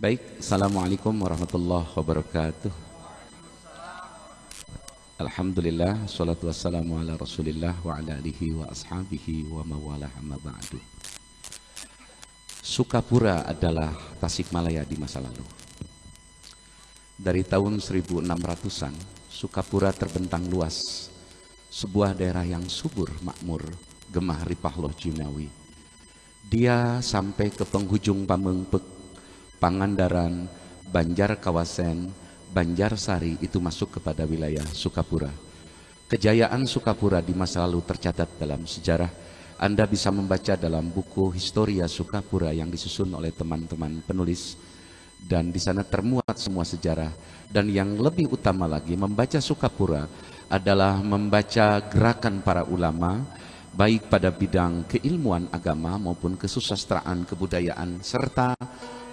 Baik, Assalamualaikum warahmatullahi wabarakatuh. Alhamdulillah, salatu wassalamu ala rasulillah wa ala alihi wa ashabihi wa mawalah amma ba'du. Sukapura adalah Tasikmalaya di masa lalu. Dari tahun 1600-an, Sukapura terbentang luas, sebuah daerah yang subur, makmur, gemah ripah loh Junawi. Dia sampai ke penghujung Pamengpek, Pangandaran, Banjarkawasen, Banjarsari itu masuk kepada wilayah Sukapura. Kejayaan Sukapura di masa lalu tercatat dalam sejarah. Anda bisa membaca dalam buku Historia Sukapura yang disusun oleh teman-teman penulis, dan di sana termuat semua sejarah. Dan yang lebih utama lagi, membaca Sukapura adalah membaca gerakan para ulama, baik pada bidang keilmuan agama maupun kesusastraan, kebudayaan, serta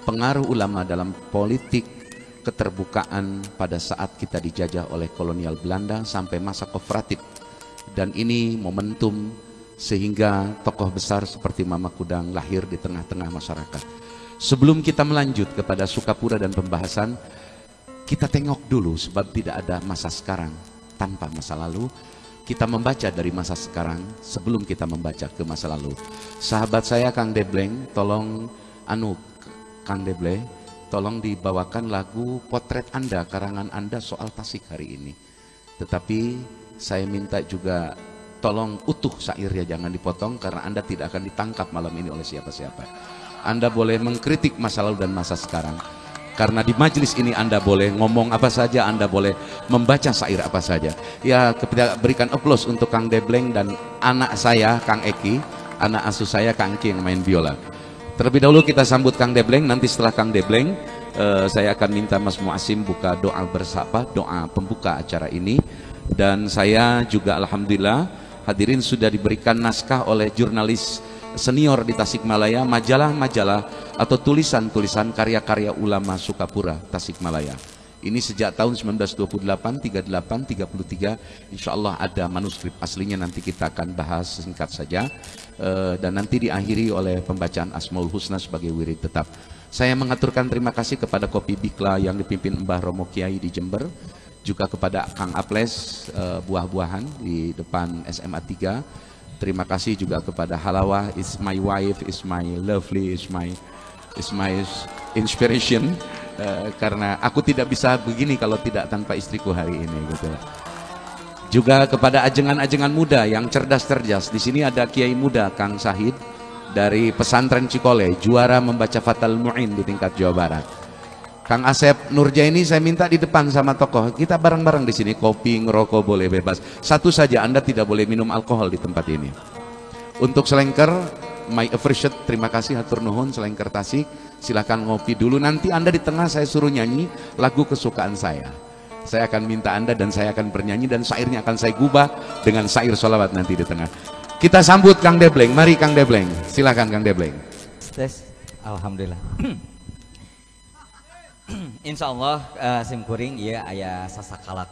pengaruh ulama dalam politik keterbukaan pada saat kita dijajah oleh kolonial Belanda sampai masa kooperatif. Dan ini momentum sehingga tokoh besar seperti Mama Kudang lahir di tengah-tengah masyarakat. Sebelum kita melanjut kepada Sukapura dan pembahasan, kita tengok dulu, sebab tidak ada masa sekarang tanpa masa lalu. Kita membaca dari masa sekarang sebelum kita membaca ke masa lalu. Sahabat saya Kang Debleng, tolong Kang Deble, tolong dibawakan lagu Potret Anda, karangan Anda soal Tasik hari ini. Tetapi saya minta juga tolong utuh syairnya, jangan dipotong, karena Anda tidak akan ditangkap malam ini oleh siapa-siapa. Anda boleh mengkritik masa lalu dan masa sekarang, karena di majelis ini Anda boleh ngomong apa saja, Anda boleh membaca syair apa saja. Ya, kita berikan aplaus untuk Kang Debleng dan anak saya Kang Eki, anak asuh saya Kang Eki yang main biola. Terlebih dahulu kita sambut Kang Debleng, nanti setelah Kang Debleng saya akan minta Mas Muasim buka doa bersapa, doa pembuka acara ini. Dan saya juga alhamdulillah hadirin sudah diberikan naskah oleh jurnalis senior di Tasikmalaya, majalah-majalah atau tulisan-tulisan karya-karya ulama Sukapura Tasikmalaya. Ini sejak tahun 1928, 38, 33, insya Allah ada manuskrip aslinya, nanti kita akan bahas singkat saja. Dan nanti diakhiri oleh pembacaan Asmaul Husna sebagai wirid tetap. Saya mengaturkan terima kasih kepada Kopi Bikla yang dipimpin Mbah Romo Kiai di Jember, juga kepada Kang Aples buah-buahan di depan SMA 3. Terima kasih juga kepada Halawah, is my wife, is my lovely, is my inspiration. Karena aku tidak bisa begini kalau tidak tanpa istriku hari ini gitu. Juga kepada ajengan-ajengan muda yang cerdas-cerdas. Di sini ada kiai muda Kang Sahid dari pesantren Cikole, juara membaca Fathul Mu'in di tingkat Jawa Barat. Kang Asep Nurjaini saya minta di depan sama tokoh. Kita bareng-bareng di sini, kopi, ngerokok boleh bebas. Satu saja, Anda tidak boleh minum alkohol di tempat ini. Untuk selengker, my appreciate, terima kasih hatur nuhun selengker Tasik. Silakan ngopi dulu, nanti Anda di tengah saya suruh nyanyi lagu kesukaan saya. Saya akan minta Anda dan saya akan bernyanyi, dan syairnya akan saya gubah dengan syair sholawat nanti di tengah. Kita sambut Kang Debleng, mari Kang Debleng, silakan Kang Debleng. Alhamdulillah. Insya Allah simkuring ya aya sasakala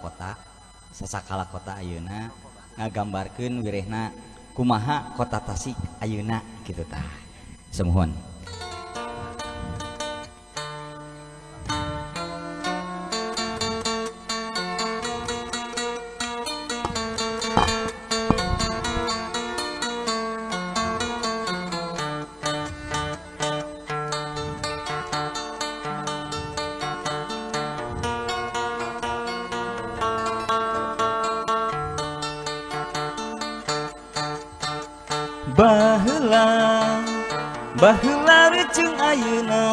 kota ayeuna ngagambarkeun wirehna kumaha kota Tasik ayeuna gitu tah. Semohon. Baheula rejeung ayeuna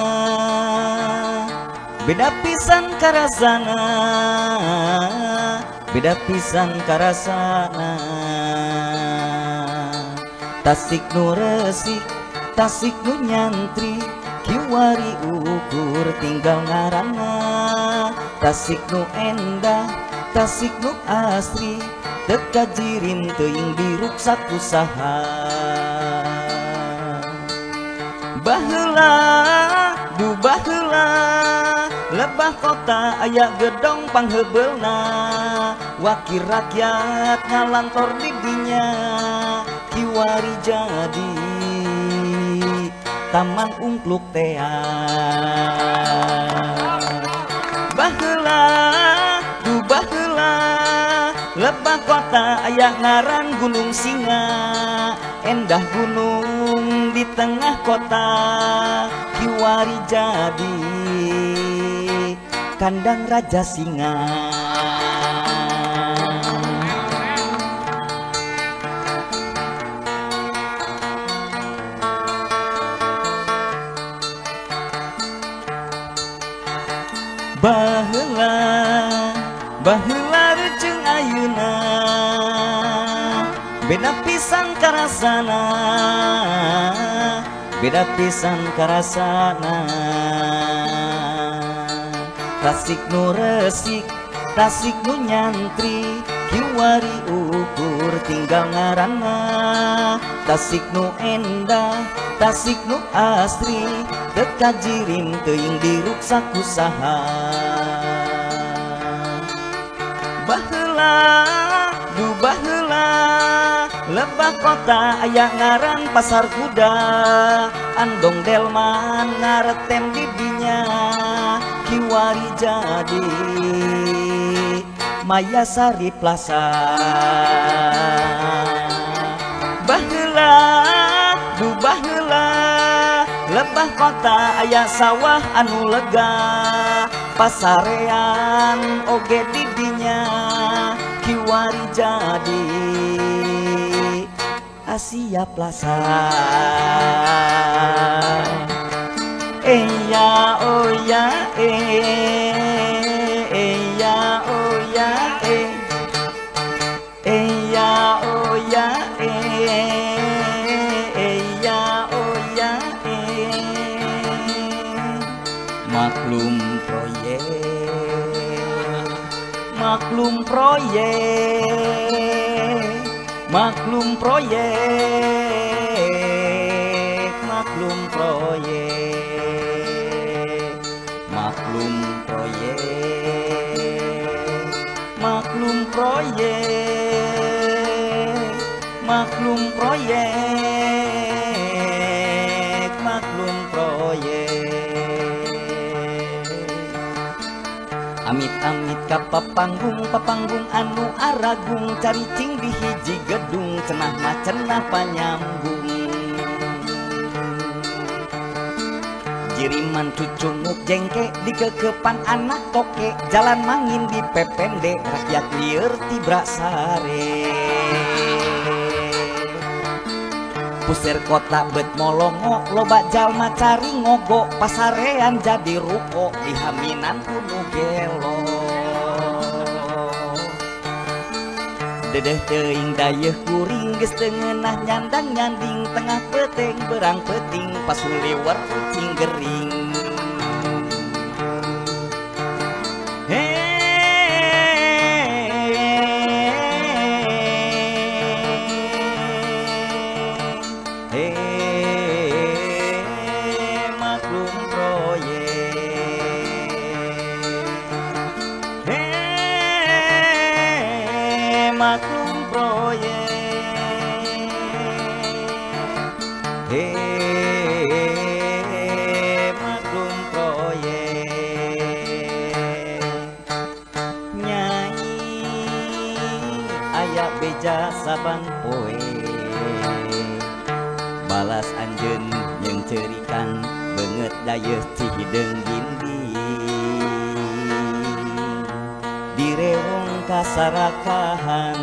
beda pisan karasana, beda pisan karasana. Tasik nu resik, Tasik nu nyantri, kiwari ukur tinggal ngaranna. Tasik nu endah, Tasik nu asri, teu kajirin teuing diruksak usaha. Baheula du baheula lebah kota aya gedong pangheubeulna, wakil rakyat ngalantor di dinya kiwari jadi Taman Ungkluk tea baheula du baheula lebah kota aya ngaran Gunung Singa endah gunung di tengah kota kiwari jadi kandang Raja Singa baheula baheula reuceung ayeuna beda pisan karasana beda pisan karasana tasik nu resik tasik nu nyantri kiwari ukur tinggal ngaranna tasik nu endah tasik nu asri teu kajirim teuing diruksak usaha baheula du baheula lebah kota aya ngaran Pasar Kuda andong delman ngaretem di dinya kiwari jadi Mayasari Plaza baheula du baheula lebah kota aya sawah anu lega pasarean oge di dinya kiwari jadi Asia Plaza ya oh ya ya oh ya ya oh ya ya oh ya maklum proyek maklum proyek maklum proyek maklum proyek maklum proyek maklum proyek maklum proyek maklum proyek amit-amit ka papanggung papanggung anu aragung caricing di hiji gedung cenah macenah panyambung jiriman cucunguk jengke di kekepan anak toke jalan mangin di pepende rakyat lieur tibra sare pusir kota bet molongo loba jalma cari ngogo pasarean jadi ruko di haminan kudu gelo dedeh teuing dayeuh kuring geus teu ngeunah nyandang nyanding tengah peteng berang peting pasuliwer ucing gering maklum proyek maklum proyek maklum proyek nyai aya beja saban poe balas anjeun yang cerikan beungeut dayeuh cihideung gindi direwong kasarakahan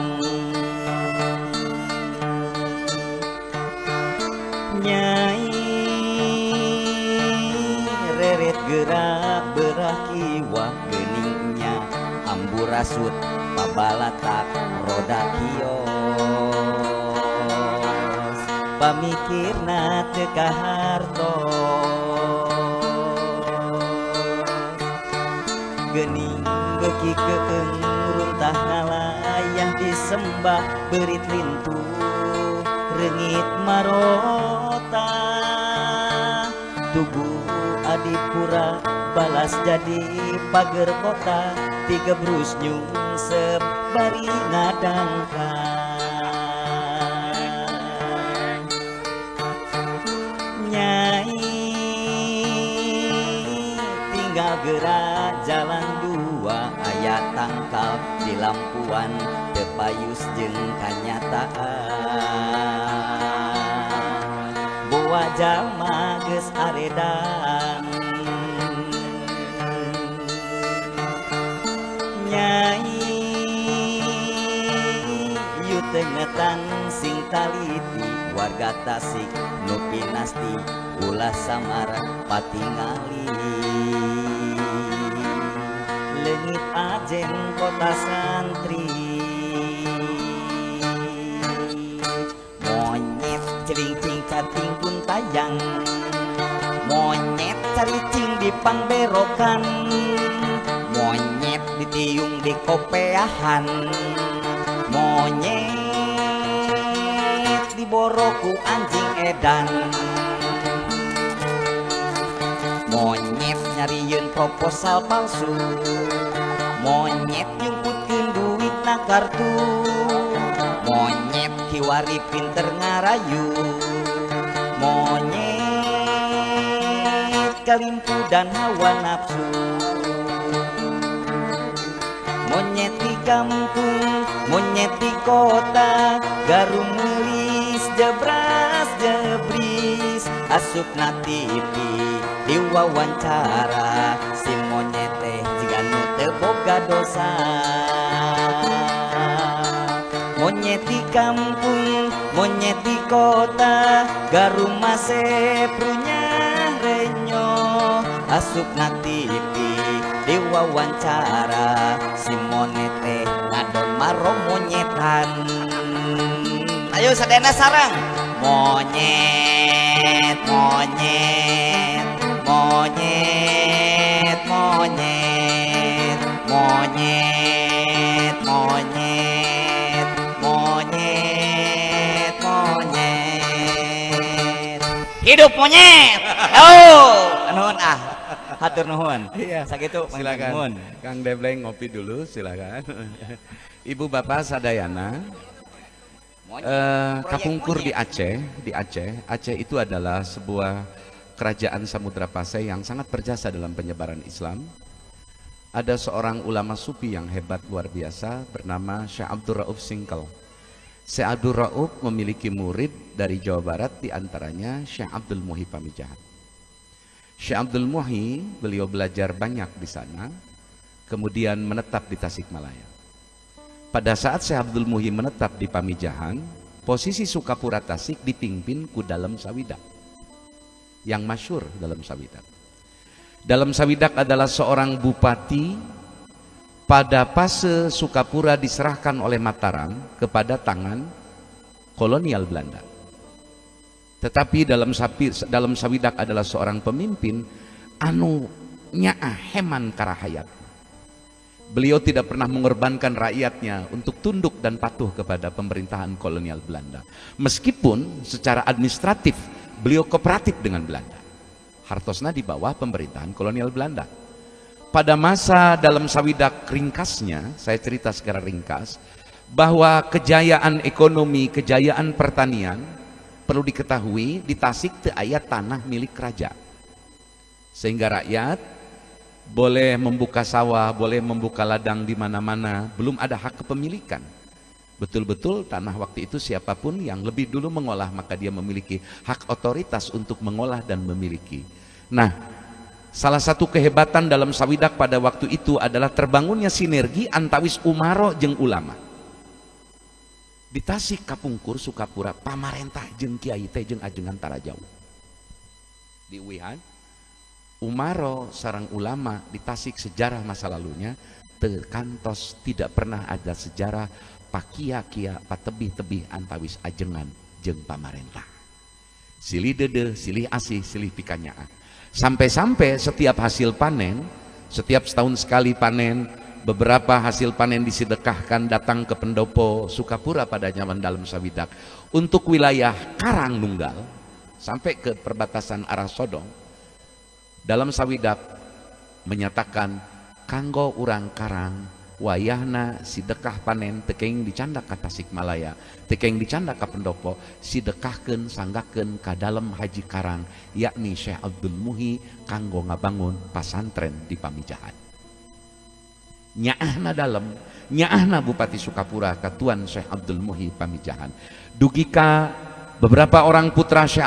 nyai reret gerak beurah kiwah geuningnya amburasut pabalatak roda kios pamikirna teu kahartos geuning beuki keung runtah ngalayah disembah beurit lintuh reungit marota tubuh adipura balas jadi pager kota tiga brus nyungsep bari ngadangkan nyai tinggal gerak jalan dua ayat tangkal di lampuan tepayus jeung kanyataan boa jalma geus aredan Nyai yu tengetan sing taliti warga Tasik nu pinasti ulah samar patingali leungit ajen kota santri monyet celing-celing cating pun tayang monyet caricing di pangberokan monyet ditiung di kopeahan monyet diboroku anjing edan monyet nyarieun proposal palsu monyet nyumputkeun duit na kartu monyet kiwari pinter ngarayu monyet kalimpu dan hawa nafsu monyet di kampung, monyet di kota, garum melis, jebras, jebris, asup na TV, diwawancara, si monyet teh jiga nu teu boga dosa. Monyet di kampung, monyet di kota, garum masih prunya renyo, asup na TV, diwawancara si monyet teh ngadon marong monyetan ayo sadena sarang monyet monyet monyet monyet monyet monyet monyet monyet hidup monyet oh nuhun hatur nuhun. Iya. Sakitu silakan. Kang Debleng ngopi dulu silakan. Ibu bapak sadayana. Kapungkur di Aceh, Aceh itu adalah sebuah kerajaan Samudra Pasai yang sangat berjasa dalam penyebaran Islam. Ada seorang ulama sufi yang hebat luar biasa bernama Syekh Abdul Rauf Singkel. Syekh Abdul Rauf memiliki murid dari Jawa Barat, diantaranya Syekh Abdul Muhi Pamijahan. Syekh Abdul Muhi, beliau belajar banyak di sana, kemudian menetap di Tasikmalaya. Pada saat Syekh Abdul Muhi menetap di Pamijahan, posisi Sukapura Tasik dipimpin ku Dalem Sawidak, yang masyhur Dalem Sawidak. Dalem Sawidak adalah seorang bupati pada fase Sukapura diserahkan oleh Mataram kepada tangan kolonial Belanda. Tetapi dalam Sawidak adalah seorang pemimpin anu nyaa heman karahayat. Beliau tidak pernah mengorbankan rakyatnya untuk tunduk dan patuh kepada pemerintahan kolonial Belanda. Meskipun secara administratif beliau kooperatif dengan Belanda. Hartosna di bawah pemerintahan kolonial Belanda. Pada masa dalam Sawidak ringkasnya, saya cerita secara ringkas, bahwa kejayaan ekonomi, kejayaan pertanian, perlu diketahui di Tasik teu aya tanah milik kerajaan, sehingga rakyat boleh membuka sawah, boleh membuka ladang di mana-mana, belum ada hak kepemilikan. Betul-betul tanah waktu itu siapapun yang lebih dulu mengolah maka dia memiliki hak otoritas untuk mengolah dan memiliki. Nah, salah satu kehebatan dalam Sawidak pada waktu itu adalah terbangunnya sinergi antawis umaro jeung ulama. Di Tasik Kapungkur Sukapura pamarentah jeung kiai teh jeung ajengan tara jauh. Di Uihan umaro sareng ulama di Tasik sejarah masa lalunya terkantos tidak pernah ada sejarah pakia-kia patebih-tebih antawis ajengan jeung pamarentah. Silih dede, silih asih, silih pikanyaa. Sampai-sampai setiap hasil panen, setiap setahun sekali panen, beberapa hasil panen disedekahkan datang ke pendopo Sukapura pada zaman Dalem Sawidak untuk wilayah Karang Nunggal sampai ke perbatasan arah Sodong. Dalem Sawidak menyatakan kanggo urang Karang wayahna sidekah panen tekeng dicandak ka Tasikmalaya, tekeng dicandak ka Pendopo, sidekahkeun sanggakeun ka dalam Haji Karang, yakni Syekh Abdul Muhi kanggo ngabangun pasantren di Pamijahan. Nyaahna dalam, nyaahna Bupati Sukapura ka Tuan Syekh Abdul Muhi Pamijahan. Dugika beberapa orang putra Syekh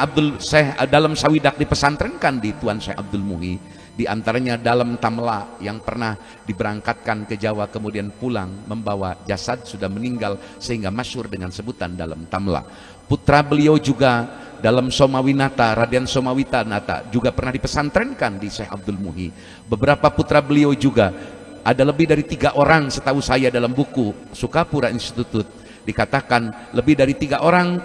dalam sawidak dipesantrenkan di Tuan Syekh Abdul Muhi. Di antaranya dalam Tamla yang pernah diberangkatkan ke Jawa kemudian pulang membawa jasad sudah meninggal sehingga masyhur dengan sebutan dalam Tamla. Putra beliau juga dalam Somawinata, Raden Somawita Nata juga pernah dipesantrenkan di Syekh Abdul Muhi. Beberapa putra beliau juga ada lebih dari 3 orang setahu saya dalam buku Sukapura Institute dikatakan lebih dari 3 orang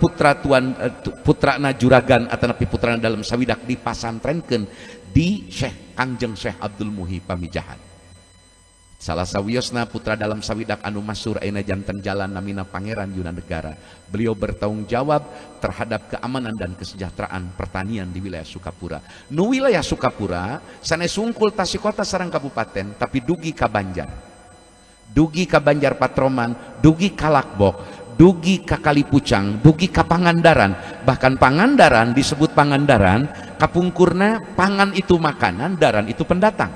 putrana juragan atau putrana dalam sawidak dipasantrenkan di Kangjeng Syekh Abdul Muhi Pamijahan. Salah sawiosna putra dalam sawidak anu masyhur ayeuna janten jalan namina Pangeran Yunanegara. Beliau bertanggung jawab terhadap keamanan dan kesejahteraan pertanian di wilayah Sukapura. Nu wilayah Sukapura sanes sungkul Tasikota sareng kabupaten tapi dugi ka Banjar. Dugi ka Banjar Patroman, dugi ka Lakbok, dugi ka Kalipucang, dugi ka Pangandaran. Bahkan Pangandaran disebut Pangandaran, kapungkurna pangan itu makanan, daran itu pendatang.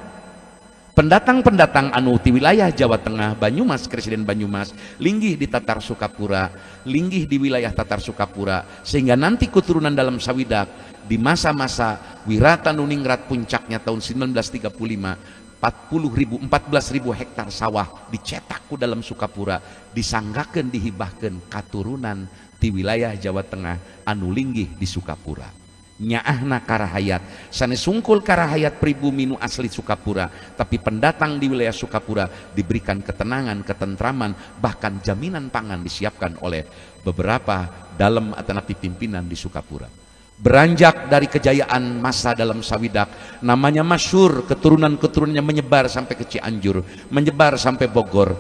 Pendatang-pendatang anu ti wilayah Jawa Tengah, Banyumas, Presiden Banyumas, linggih di Tatar Sukapura, linggih di wilayah Tatar Sukapura, sehingga nanti keturunan dalam sawidak di masa-masa Wirataniningrat puncaknya tahun 1935, 14.000 hektar sawah dicetak ku dalam Sukapura, disanggakeun dihibahkeun katurunan di wilayah Jawa Tengah anu linggih di Sukapura. Nyaahna karahayat sanes sungkul karahayat pribumi nu asli Sukapura, tapi pendatang di wilayah Sukapura diberikan ketenangan, ketentraman, bahkan jaminan pangan disiapkan oleh beberapa dalam atau pimpinan di Sukapura. Beranjak dari kejayaan masa dalam sawidak, namanya masyhur, keturunan-keturunannya menyebar sampai ke Cianjur, menyebar sampai Bogor,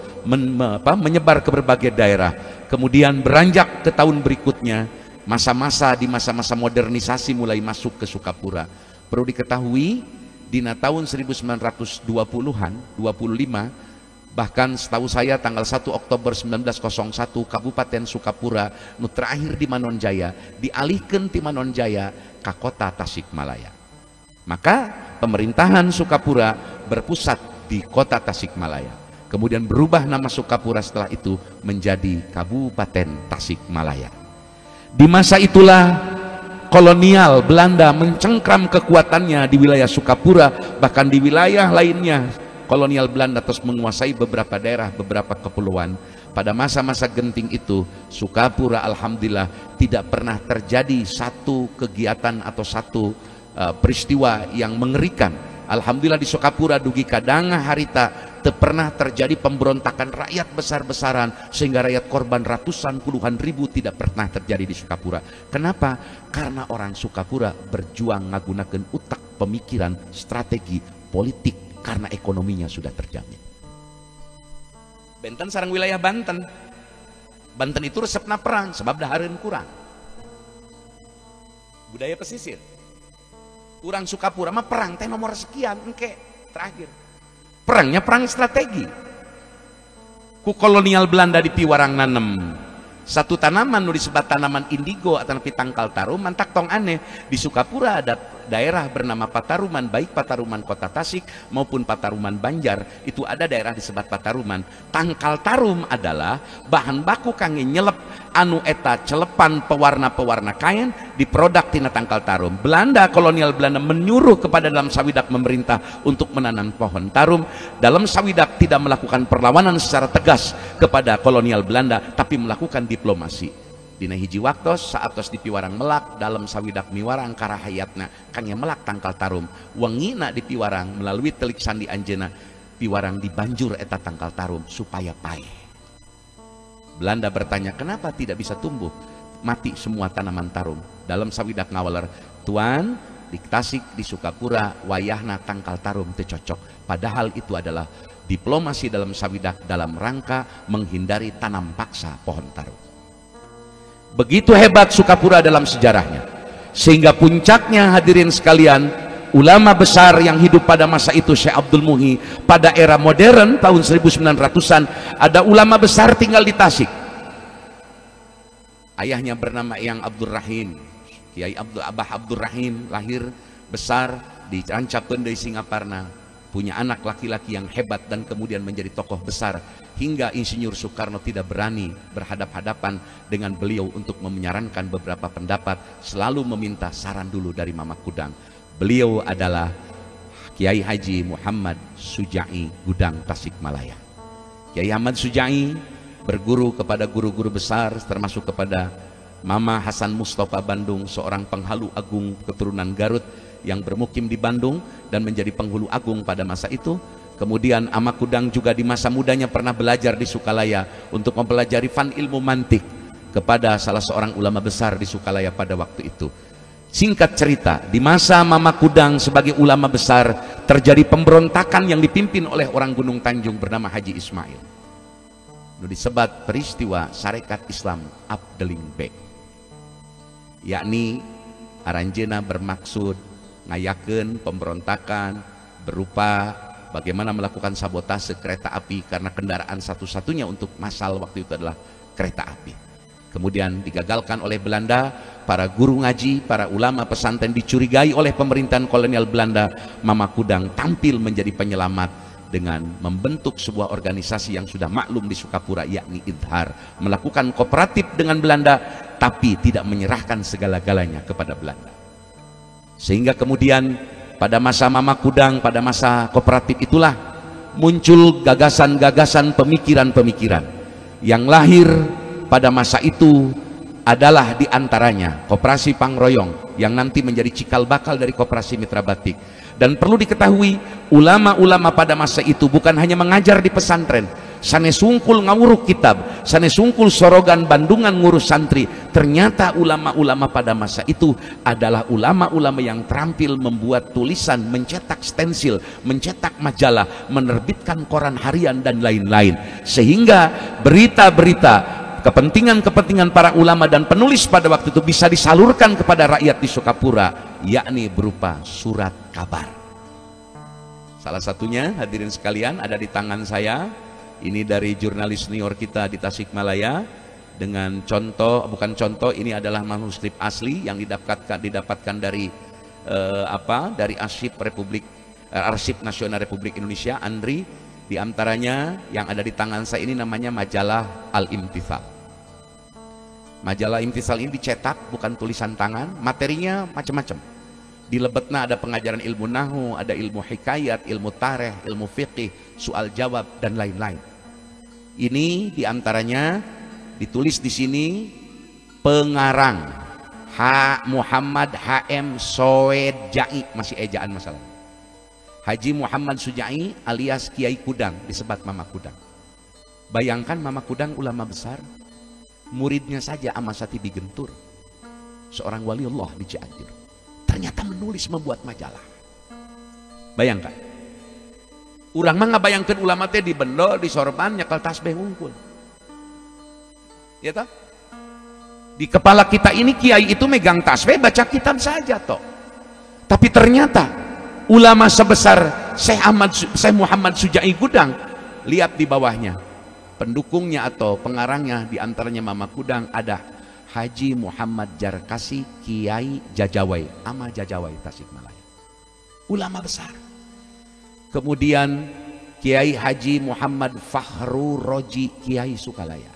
menyebar ke berbagai daerah. Kemudian beranjak ke tahun berikutnya, masa-masa di masa-masa modernisasi mulai masuk ke Sukapura. Perlu diketahui di tahun 1920-an, 25, bahkan setahu saya tanggal 1 Oktober 1901 Kabupaten Sukapura nu terakhir di Manonjaya dialihkan di Manonjaya ke kota Tasikmalaya. Maka pemerintahan Sukapura berpusat di kota Tasikmalaya. Kemudian berubah nama Sukapura setelah itu menjadi Kabupaten Tasikmalaya. Di masa itulah kolonial Belanda mencengkram kekuatannya di wilayah Sukapura, bahkan di wilayah lainnya. Kolonial Belanda terus menguasai beberapa daerah, beberapa kepulauan. Pada masa-masa genting itu, Sukapura alhamdulillah tidak pernah terjadi satu kegiatan atau satu peristiwa yang mengerikan. Alhamdulillah di Sukapura dugi kadanga harita teu pernah terjadi pemberontakan rakyat besar-besaran sehingga rakyat korban ratusan puluhan ribu tidak pernah terjadi di Sukapura. Kenapa? Karena orang Sukapura berjuang ngagunakeun utak, pemikiran, strategi, politik, karena ekonominya sudah terjamin. Benten sareng wilayah Banten. Banten itu resepna perang sebab dahareun kurang. Budaya pesisir. Urang Sukapura mah perang teh nomor sekian engke terakhir. Perangnya perang strategi. Ku kolonial Belanda di piwarang nanem satu tanaman nu disebut tanaman indigo atau tangkal tarum, mantak tong aneh. Di Sukapura ada daerah bernama Pataruman, baik Pataruman Kota Tasik maupun Pataruman Banjar, itu ada daerah disebut Pataruman. Tangkal tarum adalah bahan baku kangge nyelep anu eta celepan pewarna-pewarna kain di produk tina tangkal tarum. Belanda, kolonial Belanda menyuruh kepada dalam sawidak memerintah untuk menanam pohon tarum. Dalam sawidak tidak melakukan perlawanan secara tegas kepada kolonial Belanda, tapi melakukan diplomasi. Dina hiji waktos saat tos di piwarang melak dalam sawidak miwarang karahayatna kangge melak tangkal tarum, wengina di piwarang melalui telik sandi anjeuna piwarang dibanjur eta tangkal tarum supaya paeh. Belanda bertanya, kenapa tidak bisa tumbuh? Mati semua tanaman tarum. Dalam sawidak ngawaler, Tuan, di Tasik, di Sukapura, wayahna tangkal tarum teu cocok. Padahal itu adalah diplomasi dalam sawidak dalam rangka menghindari tanam paksa pohon tarum. Begitu hebat Sukapura dalam sejarahnya, sehingga puncaknya hadirin sekalian, ulama besar yang hidup pada masa itu, Syekh Abdul Muhi. Pada era modern tahun 1900-an ada ulama besar tinggal di Tasik. Ayahnya bernama Eyang Abdul Rahim, Kiai Abah Abdul Rahim, lahir besar di Rancapeun deui Singaparna, punya anak laki-laki yang hebat dan kemudian menjadi tokoh besar, hingga Insinyur Soekarno tidak berani berhadap-hadapan dengan beliau untuk menyarankan beberapa pendapat, selalu meminta saran dulu dari Mama Kudang. Beliau adalah Kiai Haji Muhammad Sujai Gudang Tasikmalaya. Kiai Ahmad Sujai berguru kepada guru-guru besar, termasuk kepada Mama Hasan Mustafa Bandung, seorang penghalu agung keturunan Garut yang bermukim di Bandung dan menjadi penghulu agung pada masa itu. Kemudian Ama Kudang juga di masa mudanya pernah belajar di Sukalaya untuk mempelajari fan ilmu mantik kepada salah seorang ulama besar di Sukalaya pada waktu itu. Singkat cerita, di masa Mama Kudang sebagai ulama besar terjadi pemberontakan yang dipimpin oleh orang Gunung Tanjung bernama Haji Ismail. Itu disebut peristiwa Sarekat Islam Abdeling Bek, yakni aranjeuna bermaksud ngayakeun pemberontakan berupa bagaimana melakukan sabotase kereta api, karena kendaraan satu-satunya untuk massal waktu itu adalah kereta api. Kemudian digagalkan oleh Belanda, para guru ngaji, para ulama pesantren dicurigai oleh pemerintahan kolonial Belanda. Mama Kudang tampil menjadi penyelamat dengan membentuk sebuah organisasi yang sudah maklum di Sukapura, yakni Idhar, melakukan kooperatif dengan Belanda tapi tidak menyerahkan segala-galanya kepada Belanda. Sehingga kemudian pada masa Mama Kudang, pada masa kooperatif itulah muncul gagasan-gagasan, pemikiran-pemikiran yang lahir pada masa itu. Adalah diantaranya koperasi Pangroyong yang nanti menjadi cikal bakal dari koperasi Mitra Batik. Dan perlu diketahui, ulama-ulama pada masa itu bukan hanya mengajar di pesantren, sanes sungkul ngawuruk kitab, sanes sungkul sorogan bandungan ngurus santri. Ternyata ulama-ulama pada masa itu adalah ulama-ulama yang terampil membuat tulisan, mencetak stensil, mencetak majalah, menerbitkan koran harian dan lain-lain. Sehingga berita-berita, kepentingan-kepentingan para ulama dan penulis pada waktu itu bisa disalurkan kepada rakyat di Sukapura, yakni berupa surat kabar. Salah satunya, hadirin sekalian, ada di tangan saya. Ini dari jurnalis senior kita di Tasikmalaya, dengan contoh, bukan contoh, ini adalah manuskrip asli yang didapatkan dari dari Arsip Nasional Republik Indonesia, ANRI. Di antaranya yang ada di tangan saya ini namanya majalah Al-Imtithal. Majalah Imtithal ini dicetak, bukan tulisan tangan, materinya macam-macam. Di lebetna ada pengajaran ilmu nahu, ada ilmu hikayat, ilmu tareh, ilmu fiqih, soal jawab dan lain-lain. Ini diantaranya ditulis di sini pengarang Muhammad H.M. Sojai, masih ejaan masalah. Haji Muhammad Sujai alias Kiai Kudang, disebut Mama Kudang. Bayangkan Mama Kudang ulama besar, muridnya saja Amasati Bigentur, seorang waliullah di Cianjur, ternyata menulis, membuat majalah. Bayangkan, urang mah ngabayangkeun ulama teh di bendo, di sorban, nyekel tasbih ngungkul, ya toh? Di kepala kita ini kiai itu megang tasbih, baca kitab saja toh. Tapi ternyata ulama sebesar Syekh Muhammad Sujai Gudang, lihat di bawahnya pendukungnya atau pengarangnya, diantaranya Mama Kudang ada Haji Muhammad Jarkasi Kiai Jajawai, Ama Jajawai Tasikmalaya, ulama besar. Kemudian Kiai Haji Muhammad Fahru Roji Kiai Sukalaya.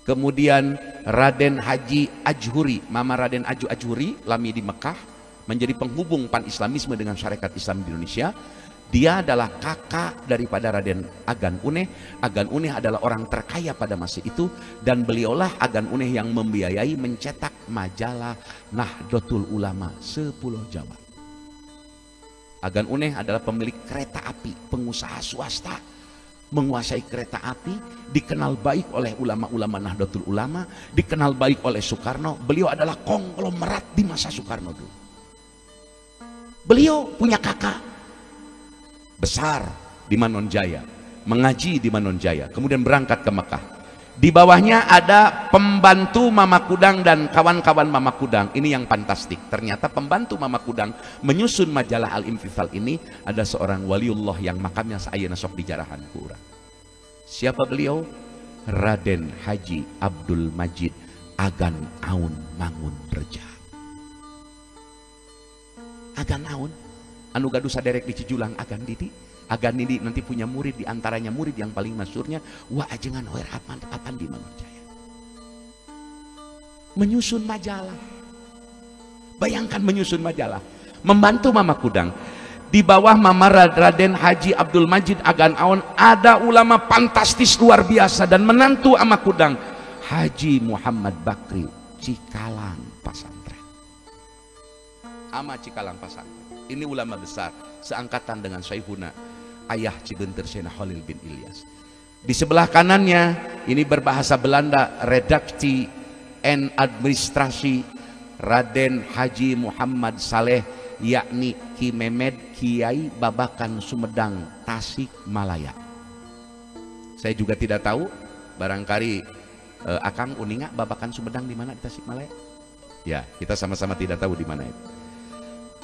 Kemudian Raden Haji Ajhuri, Mama Raden Ajhuri, lami di Mekah, menjadi penghubung pan-islamisme dengan syarikat Islam di Indonesia. Dia adalah kakak daripada Raden Agan Uneh. Agan Uneh adalah orang terkaya pada masa itu, dan beliaulah Agan Uneh yang membiayai mencetak majalah Nahdlatul Ulama sepulau Jawa. Agan Uneh adalah pemilik kereta api, pengusaha swasta, menguasai kereta api, dikenal baik oleh ulama-ulama Nahdlatul Ulama, dikenal baik oleh Soekarno. Beliau adalah konglomerat di masa Soekarno dulu. Beliau punya kakak besar di Manonjaya, mengaji di Manonjaya, kemudian berangkat ke Mekah. Di bawahnya ada pembantu Mama Kudang dan kawan-kawan Mama Kudang. Ini yang fantastik. Ternyata pembantu Mama Kudang menyusun majalah Al-Infithal ini ada seorang waliullah yang makamnya saayana sok dijarahan ku urang. Siapa beliau? Raden Haji Abdul Majid Agan Aun Mangun Reja. Agan Aun anu gaduh saderek di Cijulang Agan Didi. Agan Didi nanti punya murid, diantaranya murid yang paling masyhurnya Wa Ajengan Hoer Apandi Mangunjaya. Menyusun majalah. Bayangkan menyusun majalah, membantu Mama Kudang. Di bawah Mama Raden Haji Abdul Majid Agan Aun ada ulama fantastis luar biasa, dan menantu Mama Kudang Haji Muhammad Bakri Cikalang Pasantren. Ama Cikalang Pasantren. Ini ulama besar, seangkatan dengan Syaihuna ayah Cibenter Sena Khalil bin Ilyas. Di sebelah kanannya ini berbahasa Belanda, redaksi and administrasi Raden Haji Muhammad Saleh, yakni Ki Memed Kiai Babakan Sumedang Tasik Malaya. Saya juga tidak tahu, barangkali Akang Uninga Babakan Sumedang di mana di Tasik Malaya? Ya, kita sama-sama tidak tahu di mana itu.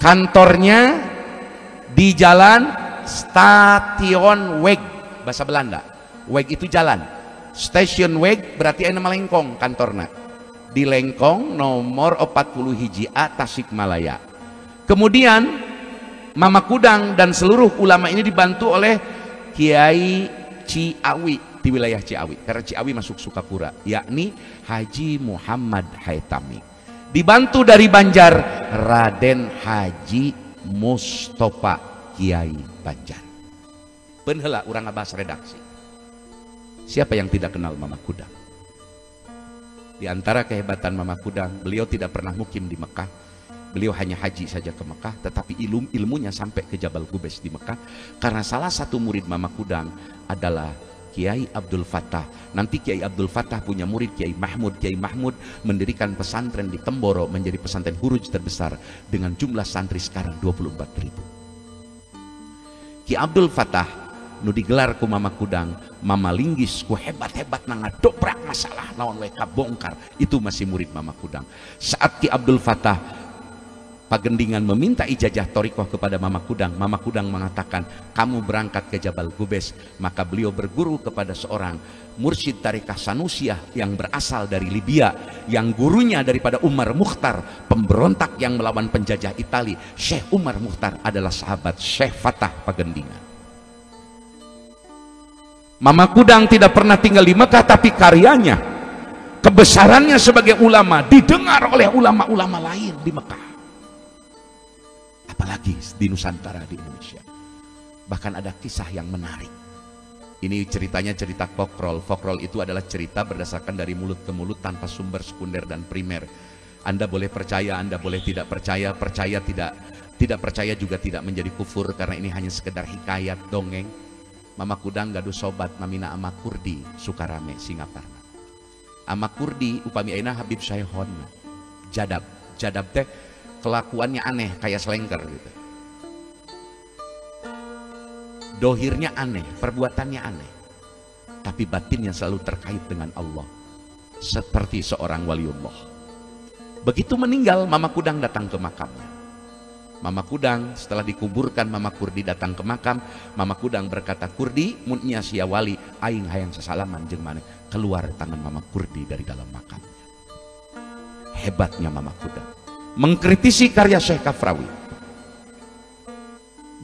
Kantornya di jalan Station Weg, bahasa Belanda. Weg itu jalan. Station Weg berarti nama Lengkong kantorna. Di Lengkong nomor 40 hiji A Tasikmalaya. Kemudian Mama Kudang dan seluruh ulama ini dibantu oleh Kiai Ciawi di wilayah Ciawi. Karena Ciawi masuk Sukapura, yakni Haji Muhammad Haitami. Dibantu dari Banjar Raden Haji Mustofa Kiai Banjar. Penhela urang ngabahas redaksi. Siapa yang tidak kenal Mama Kudang? Di antara kehebatan Mama Kudang, beliau tidak pernah mukim di Mekah. Beliau hanya haji saja ke Mekah, tetapi ilmunya sampai ke Jabal Gubes di Mekah. Karena salah satu murid Mama Kudang adalah Kiai Abdul Fattah. Nanti Kiai Abdul Fattah punya murid Kiai Mahmud. Kiai Mahmud mendirikan pesantren di Temboro, menjadi pesantren huruj terbesar dengan jumlah santri sekarang 24.000. Ki Abdul Fattah nu digelar ku Mama Kudang, Mama Linggis ku hebat-hebat na ngadobrak masalah naon wae kabongkar, itu masih murid Mama Kudang. Saat Ki Abdul Fattah Pagendingan meminta ijazah torikoh kepada Mama Kudang mengatakan, kamu berangkat ke Jabal Gubes. Maka beliau berguru kepada seorang mursyid tarikah Sanusiyah yang berasal dari Libya, yang gurunya daripada Umar Mukhtar, pemberontak yang melawan penjajah Itali. Syekh Umar Mukhtar adalah sahabat Syekh Fattah Pagendingan. Mama Kudang tidak pernah tinggal di Mekah, tapi karyanya, kebesarannya sebagai ulama didengar oleh ulama-ulama lain di Mekah, apalagi di Nusantara, di Indonesia. Bahkan ada kisah yang menarik. Ini ceritanya cerita fokrol. Fokrol itu adalah cerita berdasarkan dari mulut ke mulut tanpa sumber sekunder dan primer. Anda boleh percaya, Anda boleh tidak percaya. Percaya tidak percaya juga tidak menjadi kufur, karena ini hanya sekedar hikayat dongeng. Mama Kudang gaduh sobat namina Ama Kurdi Sukarame Singaparna. Ama Kurdi upami ayeuna Habib Syaihon jadab teh kelakuannya aneh kayak selengker gitu. Dohirnya aneh, perbuatannya aneh, tapi batinnya selalu terkait dengan Allah, seperti seorang waliullah. Begitu meninggal, Mama Kudang datang ke makamnya. Mama Kudang setelah dikuburkan, Mama Kurdi datang ke makam. Mama Kudang berkata, Kurdi munnya sia wali aing hayang sasalaman jeung maneh. Keluar tangan Mama Kurdi dari dalam makamnya. Hebatnya Mama Kudang mengkritisi karya Syekh Kafrawi.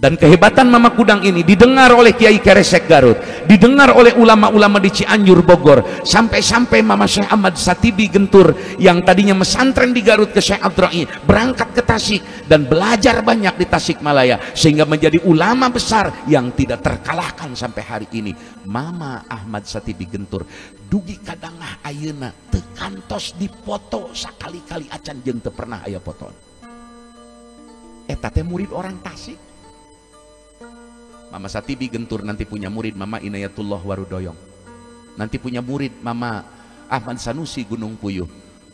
Dan kehebatan Mama Kudang ini didengar oleh Kiai Keresek Garut, didengar oleh ulama-ulama di Cianjur Bogor, sampai-sampai Mama Syekh Ahmad Satibi Gentur yang tadinya mesantren di Garut ke Syekh Abdurrahim berangkat ke Tasik dan belajar banyak di Tasikmalaya, sehingga menjadi ulama besar yang tidak terkalahkan sampai hari ini. Mama Ahmad Satibi Gentur dugi kadangah ayeuna teu kantos dipoto sakali-kali acan jeung teu pernah aya fotoan. Eta teh murid orang Tasik. Mama Satibi Gentur nanti punya murid Mama Inayatullah Warudoyong, nanti punya murid Mama Ahmad Sanusi Gunung Puyuh,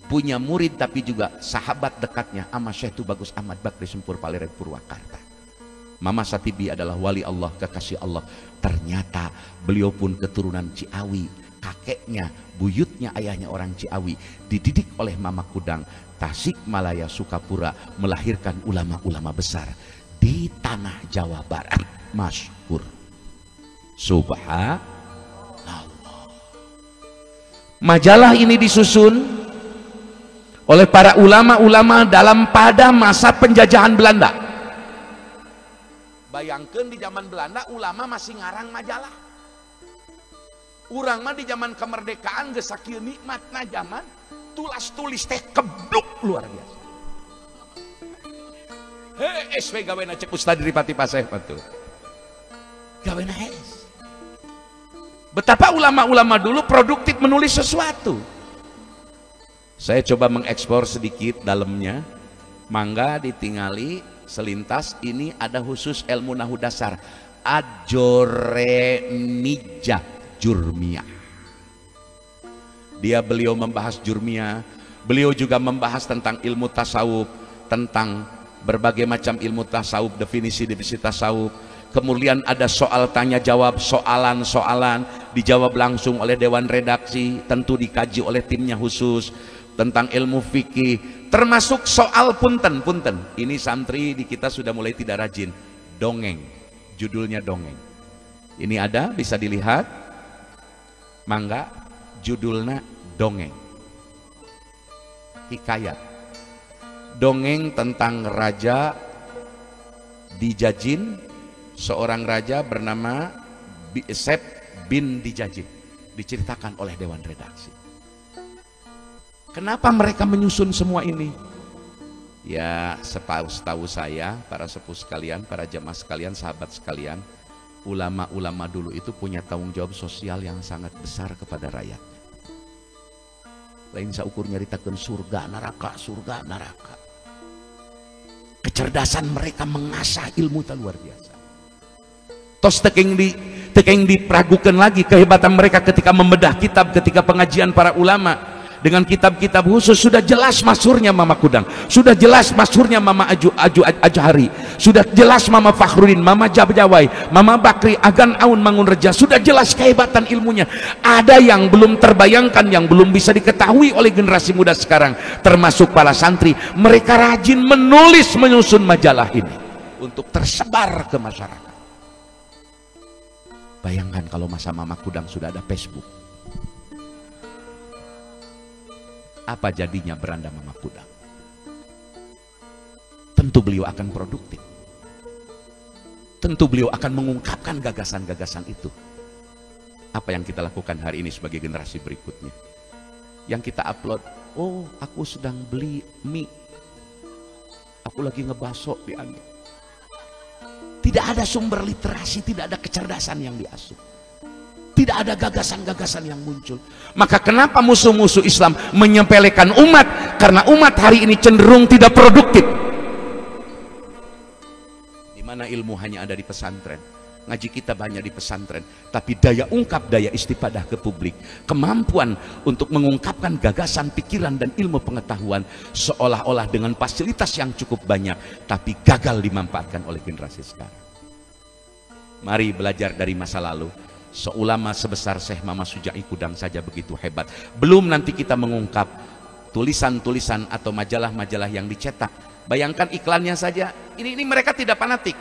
punya murid tapi juga sahabat dekatnya Ama Syekh Tubagus Ahmad Bakri Sempur Palere Purwakarta. Mama Satibi adalah wali Allah, kekasih Allah. Ternyata beliau pun keturunan Ciawi, kakeknya, buyutnya, ayahnya orang Ciawi, dididik oleh Mama Kudang. Tasikmalaya, Sukapura melahirkan ulama-ulama besar di tanah Jawa Barat. Masyhur. Subhanallah. Majalah ini disusun oleh para ulama-ulama pada masa penjajahan Belanda. Bayangkan di zaman Belanda ulama masih ngarang majalah. Urang mah di zaman kemerdekaan geus sakieu nikmatna zaman tulis teh kebluk luar biasa. SW gawena cek Ustaz Ripati Paseh betul. Gawena es. Betapa ulama-ulama dulu produktif menulis sesuatu. Saya coba mengekspor sedikit dalamnya. Mangga ditingali selintas. Ini ada khusus ilmu nahu dasar. Ajoremijah Jurmiyah. Beliau membahas Jurmiyah. Beliau juga membahas tentang ilmu tasawuf, tentang berbagai macam ilmu tasawuf, definisi-definisi tasawuf. Kemudian ada soal tanya jawab, soalan-soalan dijawab langsung oleh dewan redaksi, tentu dikaji oleh timnya khusus tentang ilmu fikih, termasuk soal punten. Ini santri di kita sudah mulai tidak rajin. Dongeng, judulnya dongeng. Ini ada, bisa dilihat. Mangga, judulnya dongeng. Hikayat. Dongeng tentang raja Dijajin. Seorang raja bernama Sep bin Dijajin, diceritakan oleh dewan redaksi. Kenapa mereka menyusun semua ini? Ya, setahu saya, para sepuh sekalian, para jamaah sekalian, sahabat sekalian, ulama-ulama dulu itu punya tanggung jawab sosial yang sangat besar kepada rakyatnya. Lain saukur nyaritakeun surga neraka. Kecerdasan mereka mengasah ilmu tak luar biasa. Tos tekeng diperagukan lagi kehebatan mereka ketika membedah kitab, ketika pengajian para ulama dengan kitab-kitab khusus. Sudah jelas masyhurnya Mama Kudang, sudah jelas masyhurnya Mama Ajhari, sudah jelas Mama Fakhrudin, Mama Jabjawai, Mama Bakri, Agan Aun Mangunreja, sudah jelas kehebatan ilmunya. Ada yang belum terbayangkan, yang belum bisa diketahui oleh generasi muda sekarang, termasuk para santri. Mereka rajin menyusun majalah ini untuk tersebar ke masyarakat. Bayangkan kalau masa Mama Kudang sudah ada Facebook. Apa jadinya beranda Mama Kudang? Tentu beliau akan produktif. Tentu beliau akan mengungkapkan gagasan-gagasan itu. Apa yang kita lakukan hari ini sebagai generasi berikutnya? Yang kita upload, oh aku sedang beli mie. Aku lagi ngebaso di angin. Tidak ada sumber literasi, tidak ada kecerdasan yang diasuh. Tidak ada gagasan-gagasan yang muncul. Maka kenapa musuh-musuh Islam menyepelekan umat? Karena umat hari ini cenderung tidak produktif. Di mana ilmu hanya ada di pesantren, ngaji kitab hanya di pesantren, tapi daya ungkap, daya istifadah ke publik, kemampuan untuk mengungkapkan gagasan, pikiran dan ilmu pengetahuan seolah-olah dengan fasilitas yang cukup banyak, tapi gagal dimanfaatkan oleh generasi sekarang. Mari belajar dari masa lalu. Seulama sebesar Syekh Mama Sujai Kudang saja begitu hebat, belum nanti kita mengungkap tulisan-tulisan atau majalah-majalah yang dicetak. Bayangkan iklannya saja. Ini mereka tidak fanatik.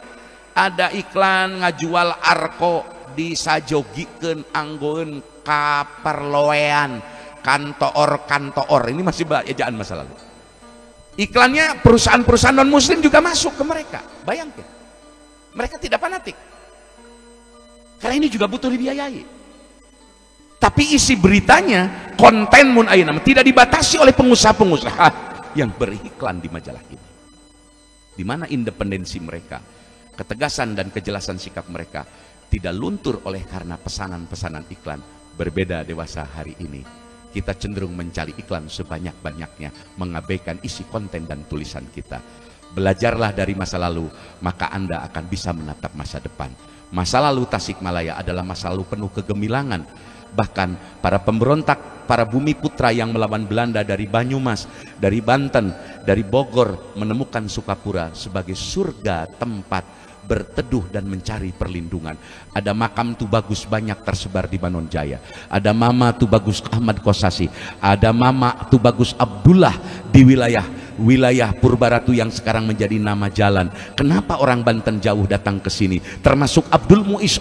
Ada iklan ngajual arko disajogikeun anggoeun kaperloean kantor. Ini masih ejaan masa lalu. Iklannya perusahaan-perusahaan non muslim juga masuk ke mereka. Bayangkan. Mereka tidak fanatik. Karena ini juga butuh dibiayai. Tapi isi beritanya, konten mun ayeuna tidak dibatasi oleh pengusaha-pengusaha yang beriklan di majalah ini. Di mana independensi mereka, ketegasan dan kejelasan sikap mereka tidak luntur oleh karena pesanan-pesanan iklan. Berbeda dewasa hari ini, kita cenderung mencari iklan sebanyak-banyaknya, mengabaikan isi konten dan tulisan kita. Belajarlah dari masa lalu, maka Anda akan bisa menatap masa depan. Masa lalu Tasikmalaya adalah masa lalu penuh kegemilangan. Bahkan para pemberontak, para bumi putra yang melawan Belanda dari Banyumas, dari Banten, dari Bogor menemukan Sukapura sebagai surga tempat berteduh dan mencari perlindungan. Ada makam Tubagus banyak tersebar di Banon Jaya, ada Mama Tubagus Ahmad Kosasi, ada Mama Tubagus Abdullah di wilayah Purbaratu yang sekarang menjadi nama jalan. Kenapa orang Banten jauh datang ke sini? Termasuk Abdul Muiz,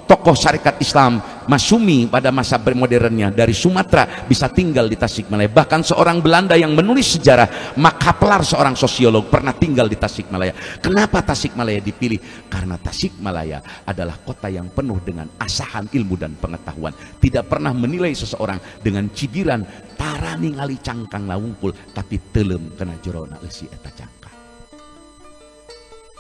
tokoh syarikat Islam Masumi pada masa modernnya, dari Sumatera bisa tinggal di Tasikmalaya. Bahkan seorang Belanda yang menulis sejarah, Max Havelaar, seorang sosiolog, pernah tinggal di Tasikmalaya. Kenapa Tasikmalaya dipilih? Karena Tasikmalaya adalah kota yang penuh dengan asahan ilmu dan pengetahuan. Tidak pernah menilai seseorang dengan cibiran tara ningali cangkang lawungkul, tapi telem kena jorona eusi eta cangkang.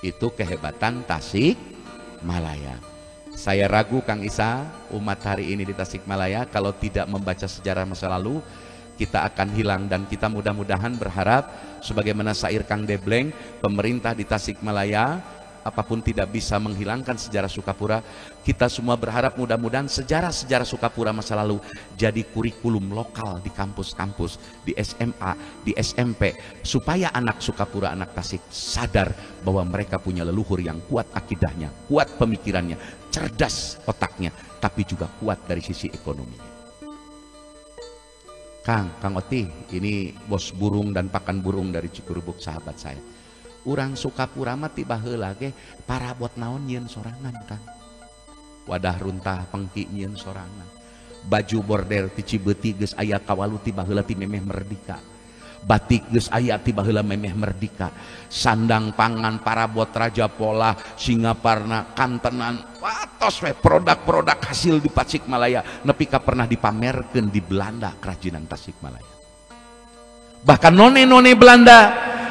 Itu kehebatan Tasikmalaya. Saya ragu Kang Isa, umat hari ini di Tasikmalaya kalau tidak membaca sejarah masa lalu, kita akan hilang. Dan kita mudah-mudahan berharap sebagaimana syair Kang Debleng, pemerintah di Tasikmalaya apapun tidak bisa menghilangkan sejarah Sukapura. Kita semua berharap mudah-mudahan sejarah-sejarah Sukapura masa lalu jadi kurikulum lokal di kampus-kampus, di SMA, di SMP, supaya anak Sukapura, anak Tasik sadar bahwa mereka punya leluhur yang kuat akidahnya, kuat pemikirannya, cerdas otaknya, tapi juga kuat dari sisi ekonominya. Kang Oti, ini bos burung dan pakan burung dari Cikurubuk, sahabat saya. Urang Sukapura mah tiba heula ge parabot naon nyieun sorangan, Kang. Wadah runtah pengki nyieun sorangan. Baju border ti Cibeuti geus aya kawalu tiba heula ti Memeh Merdeka. Batik geus aya tiba heula Memeh Merdeka. Sandang pangan parabot Raja Pola, Singaparna, Kantenan, watos we produk-produk hasil di Tasikmalaya nepi ka pernah dipamerkeun di Belanda kerajinan Tasikmalaya. Bahkan none-none Belanda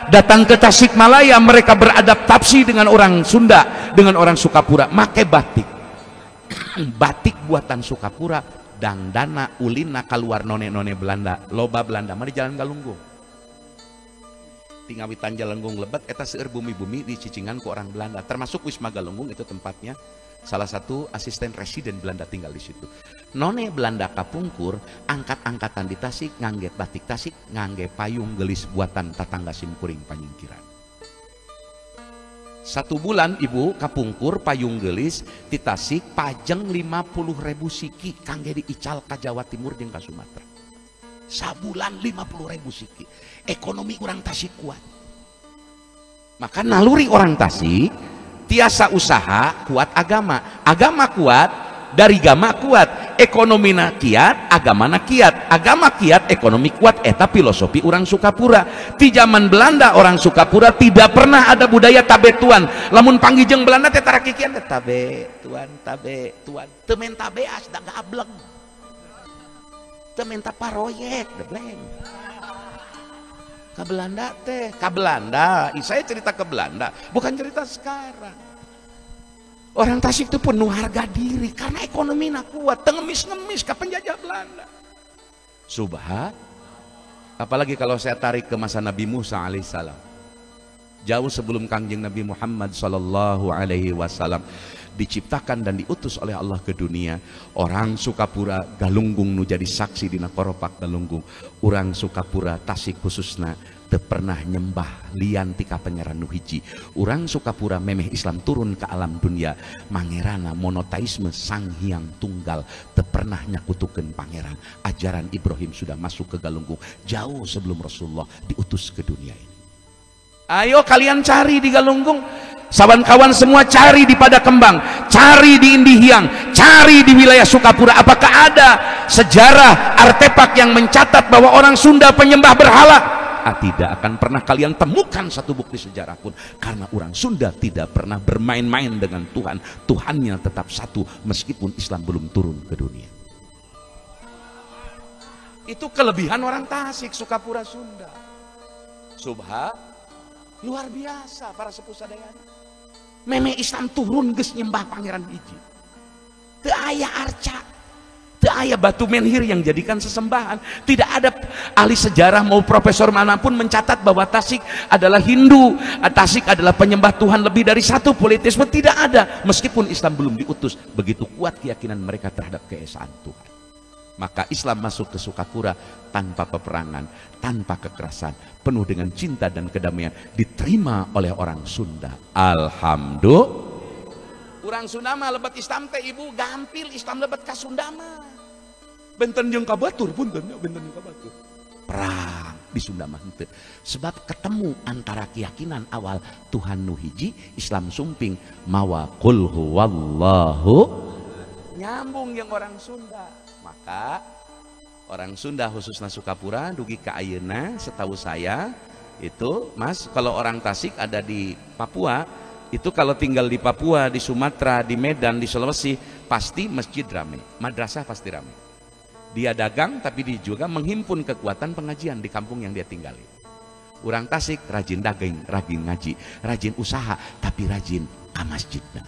datang ke Tasikmalaya, mereka beradaptasi dengan orang Sunda, dengan orang Sukapura, make batik. Batik buatan Sukapura, dangdana ulina keluar none-none Belanda, loba Belanda mah di Jalan Galunggung. Tinggal Witan Jalenggung Lebet, eta seueur bumi-bumi di Cicingan ke orang Belanda, termasuk Wisma Galunggung itu tempatnya. Salah satu asisten residen Belanda tinggal di situ. None Belanda kapungkur, angkat-angkatan di Tasik, ngangge batik Tasik, ngangge payung gelis buatan tatangga simkuring panyingkiran. 1 bulan ibu kapungkur payung gelis di Tasik pajeng 50.000 siki kangge diical ka Jawa Timur jeung ka Sumatera. Sabulan 50.000 siki. Ekonomi orang Tasik kuat. Maka naluri orang Tasik tiasa usaha kuat agama kuat dari agama kuat, ekonomi kiat, agama kiat, agama kiat, ekonomi kuat. Eta filosofi orang Sukapura. Di zaman Belanda orang Sukapura tidak pernah ada budaya tabe tuan. Lamun panggijeng Belanda teh tara kikian teh tabe tuan teu men tabe asda gableng, teu men paroyek debleng. Ke Belanda teh, ke Belanda. Saya cerita ke Belanda, bukan cerita sekarang. Orang Tasik itu penuh harga diri karena ekonomi kuat, tengemis-ngemis ke penjajah Belanda. Subhan. Apalagi kalau saya tarik ke masa Nabi Musa alaihissalam. Jauh sebelum Kangjeng Nabi Muhammad sallallahu alaihi wasallam diciptakan dan diutus oleh Allah ke dunia, orang Sukapura Galunggung nu jadi saksi dina koropak Galunggung. Orang Sukapura Tasik khususna teu pernah nyembah lian tika pangeran nu hiji. Orang Sukapura memeh Islam turun ke alam dunia, mangerana monoteisme Sang Hyang Tunggal, teu pernah nyakutukeun pangeran. Ajaran Ibrahim sudah masuk ke Galunggung jauh sebelum Rasulullah diutus ke dunia ini. Ayo kalian cari di Galunggung, sawan-kawan semua cari di Pada Kembang, cari di Indihiang, cari di wilayah Sukapura. Apakah ada sejarah artefak yang mencatat bahwa orang Sunda penyembah berhala? Tidak akan pernah kalian temukan satu bukti sejarah pun, karena orang Sunda tidak pernah bermain-main dengan Tuhan. Tuhannya tetap satu meskipun Islam belum turun ke dunia. Itu kelebihan orang Tasik, Sukapura, Sunda. Subhan. Luar biasa para sepuh sadayana. Meme Islam turun geus nyembah pangeran hiji. Teu aya arca, teu aya batu menhir yang jadikan sesembahan. Tidak ada ahli sejarah mau profesor manapun mencatat bahwa Tasik adalah Hindu, Tasik adalah penyembah Tuhan lebih dari satu, politisme tidak ada. Meskipun Islam belum diutus, begitu kuat keyakinan mereka terhadap keesaan Tuhan. Maka Islam masuk ke Sukapura tanpa peperangan, tanpa kekerasan, penuh dengan cinta dan kedamaian, diterima oleh orang Sunda. Alhamdulillah. Orang Sunda mah lebat Islam teh ibu gampil Islam lebat ka Sunda mah. Benten jeung ka batur punten, benten jeung ka batur. Perang di Sunda mah henteu. Sebab ketemu antara keyakinan awal Tuhan nu hiji, Islam sumping mawa qul huwallahu, nyambung yang orang Sunda. Maka orang Sunda khususnya Sukapura dugi ka ayeuna setahu saya itu Mas, kalau orang Tasik ada di Papua itu kalau tinggal di Papua, di Sumatera, di Medan, di Sulawesi pasti masjid rame, madrasah pasti rame. Dia dagang tapi dia juga menghimpun kekuatan pengajian di kampung yang dia tinggali. Orang Tasik rajin dagang, rajin ngaji, rajin usaha tapi rajin ke masjidnya.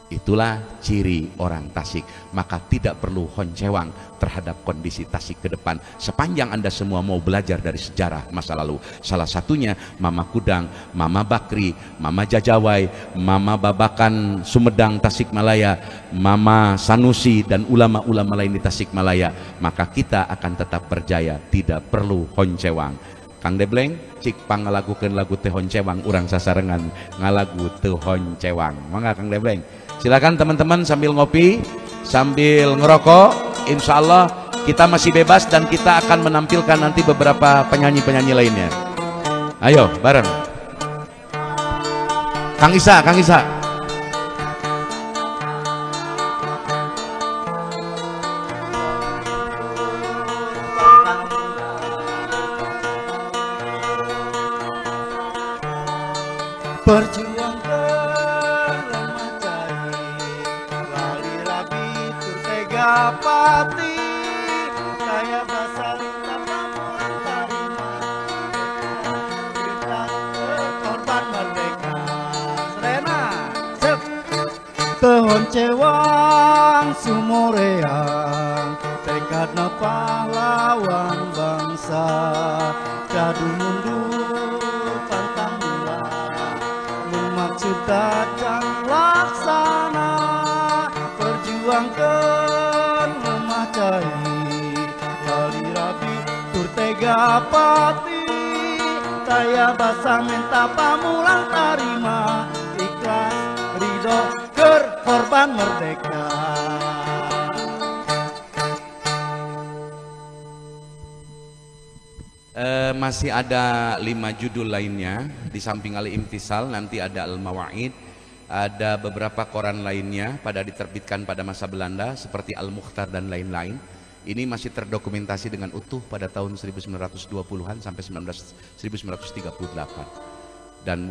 Itulah ciri orang Tasik. Maka tidak perlu honcewang terhadap kondisi Tasik ke depan sepanjang Anda semua mau belajar dari sejarah masa lalu. Salah satunya Mama Kudang, Mama Bakri, Mama Jajawai, Mama Babakan Sumedang Tasikmalaya, Mama Sanusi dan ulama-ulama lain di Tasikmalaya. Maka kita akan tetap berjaya, tidak perlu honcewang. Kang Debleng cik pangalagukeun lagu teh honcewang urang sasarengan ngalagu teu honcewang. Mangga Kang Debleng. Silakan teman-teman sambil ngopi, sambil ngerokok. Insya Allah kita masih bebas dan kita akan menampilkan nanti beberapa penyanyi-penyanyi lainnya. Ayo bareng. Kang Isa, Kang Isa. Perjuangkan lemah cari, lali rabi turtega pati, kaya basari tanpa pulang tarima, kita korban merdeka. Serena, sep, tehon cewang sumoreang, tekadna pahlawan bangsa, jadu mundur pantang maksud datang laksana, perjuangkan lemah cai, lali rabi turtega pati, taya basah minta pamulang tarima, ikhlas ridho ker korban merdeka. Masih ada 5 judul lainnya di samping Al-Imtisal, nanti ada Al-Mawa'id, ada beberapa koran lainnya pada diterbitkan pada masa Belanda seperti Al-Mukhtar dan lain-lain. Ini masih terdokumentasi dengan utuh pada tahun 1920-an sampai 1938. Dan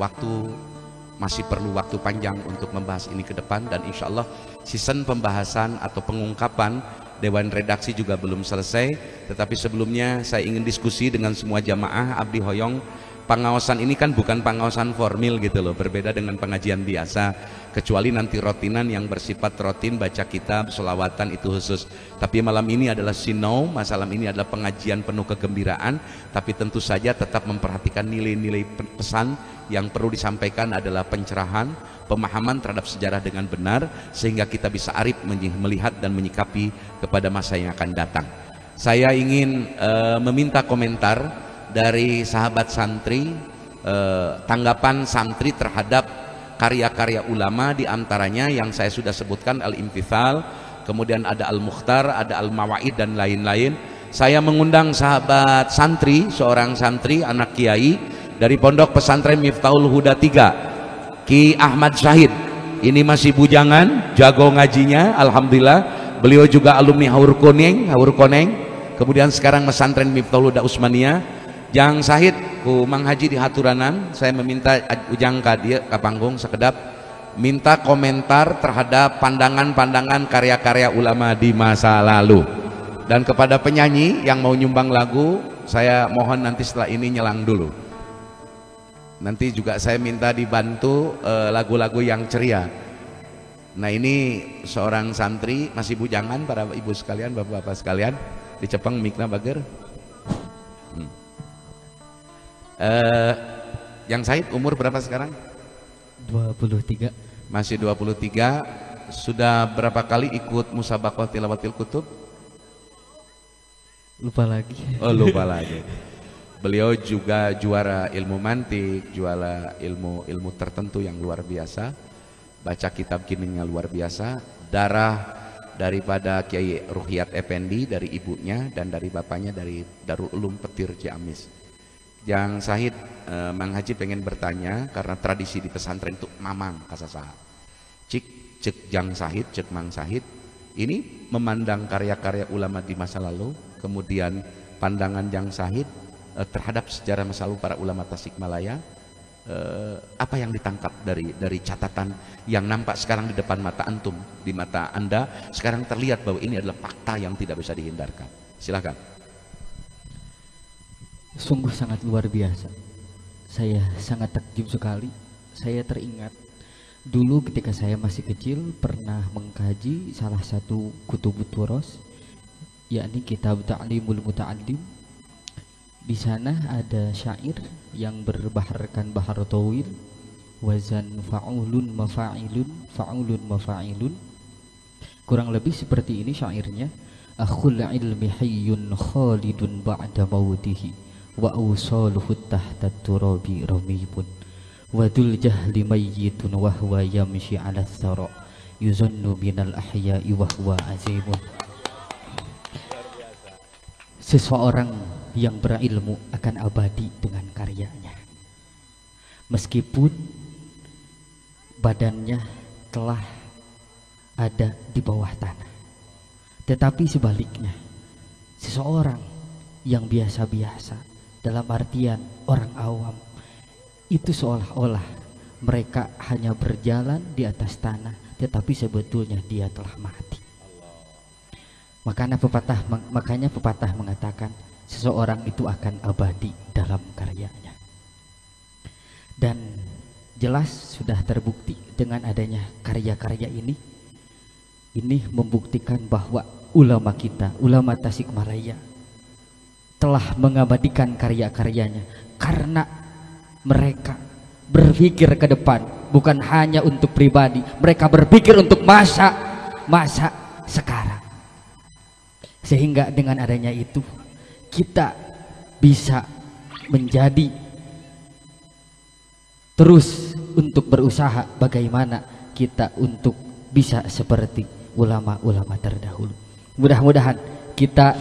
masih perlu waktu panjang untuk membahas ini ke depan, dan insya Allah season pembahasan atau pengungkapan Dewan Redaksi juga belum selesai. Tetapi sebelumnya saya ingin diskusi dengan semua jamaah Abdi Hoyong. Pengawasan ini kan bukan pengawasan formil gitu loh, berbeda dengan pengajian biasa, kecuali nanti rotinan yang bersifat rotin, baca kitab, sholawatan itu khusus. Tapi malam ini adalah sinau, malam ini adalah pengajian penuh kegembiraan, tapi tentu saja tetap memperhatikan nilai-nilai pesan yang perlu disampaikan adalah pencerahan, pemahaman terhadap sejarah dengan benar, sehingga kita bisa arif melihat dan menyikapi kepada masa yang akan datang. Saya ingin meminta komentar dari sahabat santri, tanggapan santri terhadap karya-karya ulama, diantaranya yang saya sudah sebutkan Al-Imtithal, kemudian ada Al-Mukhtar, ada Al-Mawa'id dan lain-lain. Saya mengundang sahabat santri, seorang santri anak kiai dari Pondok Pesantren Miftahul Huda 3, Ki Ahmad Syahid. Ini masih bujangan, jago ngajinya, alhamdulillah. Beliau juga alumni Haur Koneng. Kemudian sekarang pesantren Miftahul Huda Usmaniyah. Jang Sahid ku Mang Haji di Haturanan, saya meminta ujang ka dia ka panggung sekedap minta komentar terhadap pandangan-pandangan karya-karya ulama di masa lalu. Dan kepada penyanyi yang mau nyumbang lagu, saya mohon nanti setelah ini nyelang dulu. Nanti juga saya minta dibantu lagu-lagu yang ceria. Nah, ini seorang santri masih bujangan, para ibu sekalian, bapak-bapak sekalian, dicepeng mikna bager. Yang Said umur berapa sekarang? 23. Masih 23. Sudah berapa kali ikut musabaqah tilawatil kutub? Lupa lagi. Oh, lupa lagi. Beliau juga juara ilmu mantik, juara ilmu tertentu yang luar biasa. Baca kitab kiningnya luar biasa. Darah daripada Kiai Ruhiyat Effendi dari ibunya dan dari bapaknya dari Darul Ulum Petir Ciamis. Yang Sahid, Mang Haji pengen bertanya karena tradisi di pesantren itu mamang kasasa. Cek Jang Sahid, cek Mang Sahid, ini memandang karya-karya ulama di masa lalu, kemudian pandangan Jang Sahid terhadap sejarah masa lalu para ulama Tasikmalaya, apa yang ditangkap dari catatan yang nampak sekarang di depan mata antum, di mata Anda sekarang terlihat bahwa ini adalah fakta yang tidak bisa dihindarkan. Silakan. Sungguh sangat luar biasa. Saya sangat takjub sekali. Saya teringat dulu ketika saya masih kecil pernah mengkaji salah satu kutubut turos, yakni kitab Ta'limul Muta'allim. Di sana ada syair yang berbaharkan bahar tawil, wazan fa'ulun mafa'ilun, fa'ulun mafa'ilun. Kurang lebih seperti ini syairnya. Akhul ilmi hayyun khalidun ba'da mautihi, wa awsaluhu tahta turabi ramibun, wadul jahli mayyitun wa huwa yamshi ala thara, yuzannu minal ahya'i wa huwa azimun. Seseorang yang berilmu akan abadi dengan karyanya, meskipun badannya telah ada di bawah tanah. Tetapi sebaliknya, seseorang yang biasa-biasa, dalam artian orang awam, itu seolah-olah mereka hanya berjalan di atas tanah, tetapi sebetulnya dia telah mati. Makanya pepatah mengatakan seseorang itu akan abadi dalam karyanya. Dan jelas sudah terbukti dengan adanya karya-karya ini membuktikan bahwa ulama kita, ulama Tasikmalaya telah mengabadikan karya-karyanya karena mereka berpikir ke depan, bukan hanya untuk pribadi, mereka berpikir untuk masa sekarang. Sehingga dengan adanya itu kita bisa menjadi terus untuk berusaha bagaimana kita untuk bisa seperti ulama-ulama terdahulu. Mudah-mudahan kita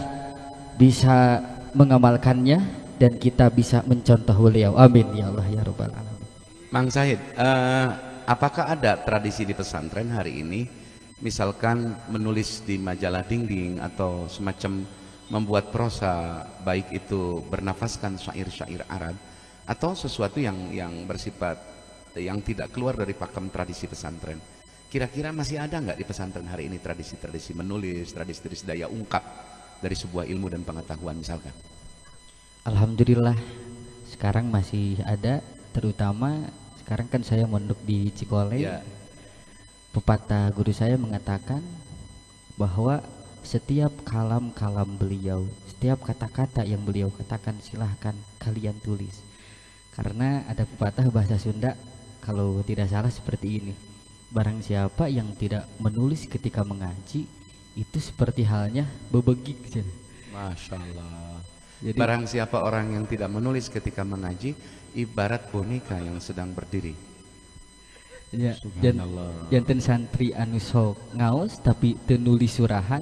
bisa mengamalkannya dan kita bisa mencontoh beliau. Amin ya Allah ya Rabbal alamin. Mang Sahid, apakah ada tradisi di pesantren hari ini, misalkan menulis di majalah dinding atau semacam membuat prosa, baik itu bernafaskan syair-syair Arab atau sesuatu yang bersifat yang tidak keluar dari pakem tradisi pesantren? Kira-kira masih ada nggak di pesantren hari ini tradisi-tradisi menulis, tradisi-tradisi daya ungkap dari sebuah ilmu dan pengetahuan misalkan? Alhamdulillah sekarang masih ada, terutama sekarang kan saya mondok di Cikole. Ya. Pepatah guru saya mengatakan bahwa setiap kalam-kalam beliau, setiap kata-kata yang beliau katakan silahkan kalian tulis. Karena ada pepatah bahasa Sunda kalau tidak salah seperti ini: barang siapa yang tidak menulis ketika mengaji, itu seperti halnya bebegik. Masya Allah. Jadi, barang siapa orang yang tidak menulis ketika mengaji, ibarat boneka yang sedang berdiri. Ya, janten santri anu sok ngaos tapi tenulis surahan,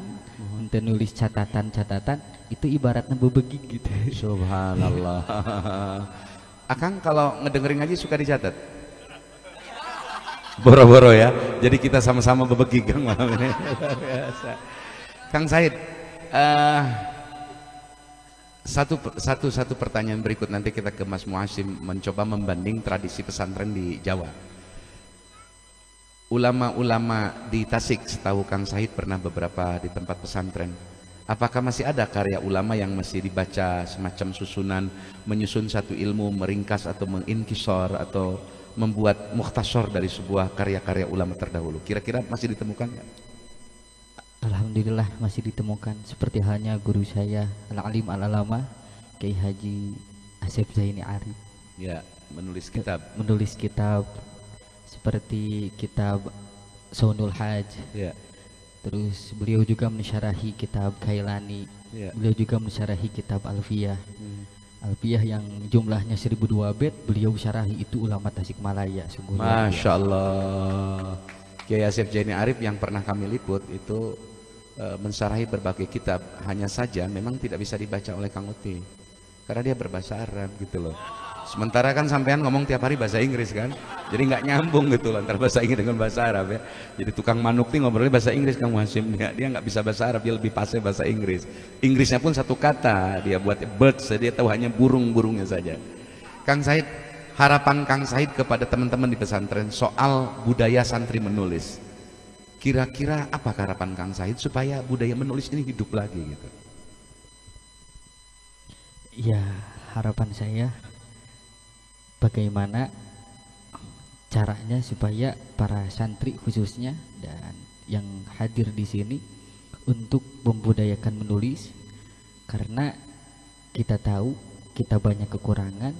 tenulis catatan-catatan, itu ibaratnya bebegik gitu. Subhanallah. Akang kalau ngedengerin ngaji suka dicatat? Boro-boro ya. Jadi kita sama-sama bebegik Kang malam ini. Kang Said, satu pertanyaan berikut, nanti kita ke Mas Muasim mencoba membanding tradisi pesantren di Jawa. Ulama-ulama di Tasik, setahu Kang Said pernah beberapa di tempat pesantren. Apakah masih ada karya ulama yang masih dibaca semacam susunan, menyusun satu ilmu, meringkas atau menginkisor atau membuat mukhtasar dari sebuah karya-karya ulama terdahulu? Kira-kira masih ditemukan nggak? Alhamdulillah masih ditemukan, seperti halnya guru saya Al-Alim Al-Alama Kiai Haji Asep Zaini Arif. Ya, menulis kitab seperti kitab Saunul Haj. Ya. Terus beliau juga mensyarahi kitab Kailani. Beliau juga mensyarahi kitab Alfiyah. Alfiyah yang jumlahnya 1002 bait, beliau syarahi, itu ulama Tasikmalaya. Sungguh Masya Allah. Kiai Asep Jaini Arif yang pernah kami liput itu mensyarahi berbagai kitab. Hanya saja memang tidak bisa dibaca oleh Kang Uti karena dia berbahasa Arab gitu loh. Sementara kan sampean ngomong tiap hari bahasa Inggris kan, jadi nggak nyambung gitu loh antara bahasa Inggris dengan bahasa Arab ya. Jadi tukang manuk nih ngobrolnya bahasa Inggris, Kang Hasim dia nggak bisa bahasa Arab, dia lebih fasih bahasa Inggris. Inggrisnya pun satu kata dia buat birds, dia tahu hanya burung-burungnya saja. Kang Said, harapan Kang Said kepada teman-teman di pesantren soal budaya santri menulis. Kira-kira apa harapan Kang Said supaya budaya menulis ini hidup lagi gitu? Ya, harapan saya bagaimana caranya supaya para santri khususnya dan yang hadir di sini untuk membudayakan menulis, karena kita tahu kita banyak kekurangan.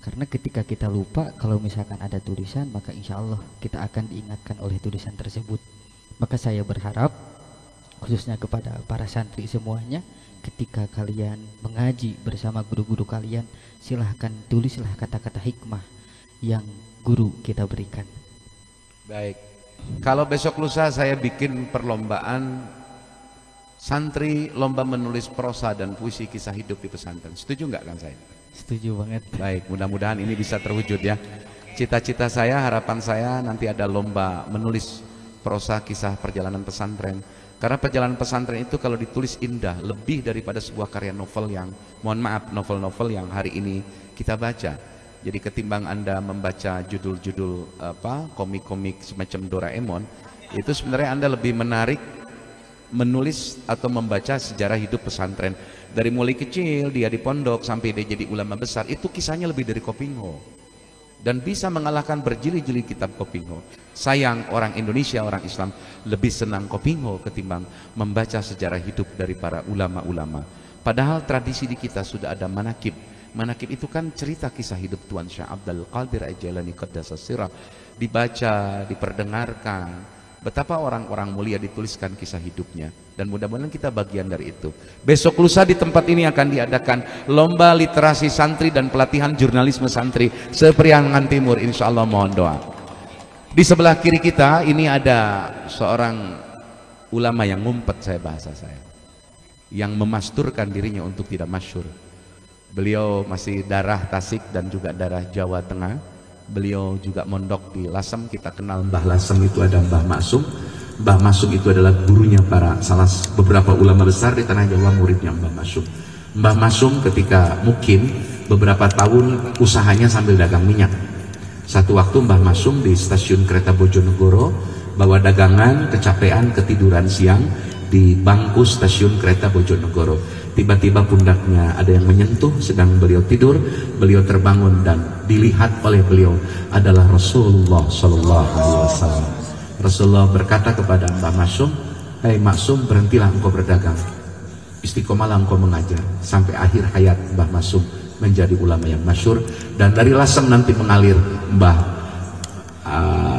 Karena ketika kita lupa kalau misalkan ada tulisan, maka insya Allah kita akan diingatkan oleh tulisan tersebut. Maka saya berharap khususnya kepada para santri semuanya, ketika kalian mengaji bersama guru-guru kalian, silahkan tulislah kata-kata hikmah yang guru kita berikan. Baik, kalau besok lusa saya bikin perlombaan santri lomba menulis prosa dan puisi kisah hidup di pesantren, setuju nggak Kang Said? Setuju banget. Baik, mudah-mudahan ini bisa terwujud ya. Cita-cita saya, harapan saya nanti ada lomba menulis prosa kisah perjalanan pesantren. Karena perjalanan pesantren itu kalau ditulis indah, lebih daripada sebuah karya novel yang, mohon maaf, novel-novel yang hari ini kita baca. Jadi ketimbang Anda membaca judul-judul komik-komik semacam Doraemon, itu sebenarnya Anda lebih menarik menulis atau membaca sejarah hidup pesantren. Dari mulai kecil dia di pondok sampai dia jadi ulama besar, itu kisahnya lebih dari Kopingho dan bisa mengalahkan berjilid-jilid kitab Kopingho. Sayang orang Indonesia, orang Islam lebih senang Kopingho ketimbang membaca sejarah hidup dari para ulama-ulama. Padahal tradisi di kita sudah ada manakib. Manakib itu kan cerita kisah hidup Tuan Syekh Abdul Qadir Al-Jailani Qaddasa Sirah, dibaca, diperdengarkan. Betapa orang-orang mulia dituliskan kisah hidupnya, dan mudah-mudahan kita bagian dari itu. Besok lusa di tempat ini akan diadakan lomba literasi santri dan pelatihan jurnalisme santri se-Priangan Timur, insya Allah, mohon doa. Di sebelah kiri kita ini ada seorang ulama yang ngumpet, bahasa saya, yang memasturkan dirinya untuk tidak masyhur. Beliau masih darah Tasik dan juga darah Jawa Tengah. Beliau juga mondok di Lasem. Kita kenal Mbah Lasem, itu ada Mbah Maksum. Mbah Maksum itu adalah gurunya para beberapa ulama besar di tanah Jawa, muridnya Mbah Maksum. Mbah Maksum ketika mukim beberapa tahun usahanya sambil dagang minyak. Satu waktu Mbah Maksum di stasiun kereta Bojonegoro bawa dagangan, kecapean, ketiduran siang di bangku stasiun kereta Bojonegoro. Tiba-tiba pundaknya ada yang menyentuh, sedang beliau tidur. Beliau terbangun dan dilihat oleh beliau adalah Rasulullah Sallallahu Alaihi Wasallam. Rasulullah berkata kepada Mbah Maksum, "Hai Maksum, berhentilah engkau berdagang, istiqomalah engkau mengajar." Sampai akhir hayat Mbah Maksum menjadi ulama yang masyhur, dan dari Lasem nanti mengalir Mbah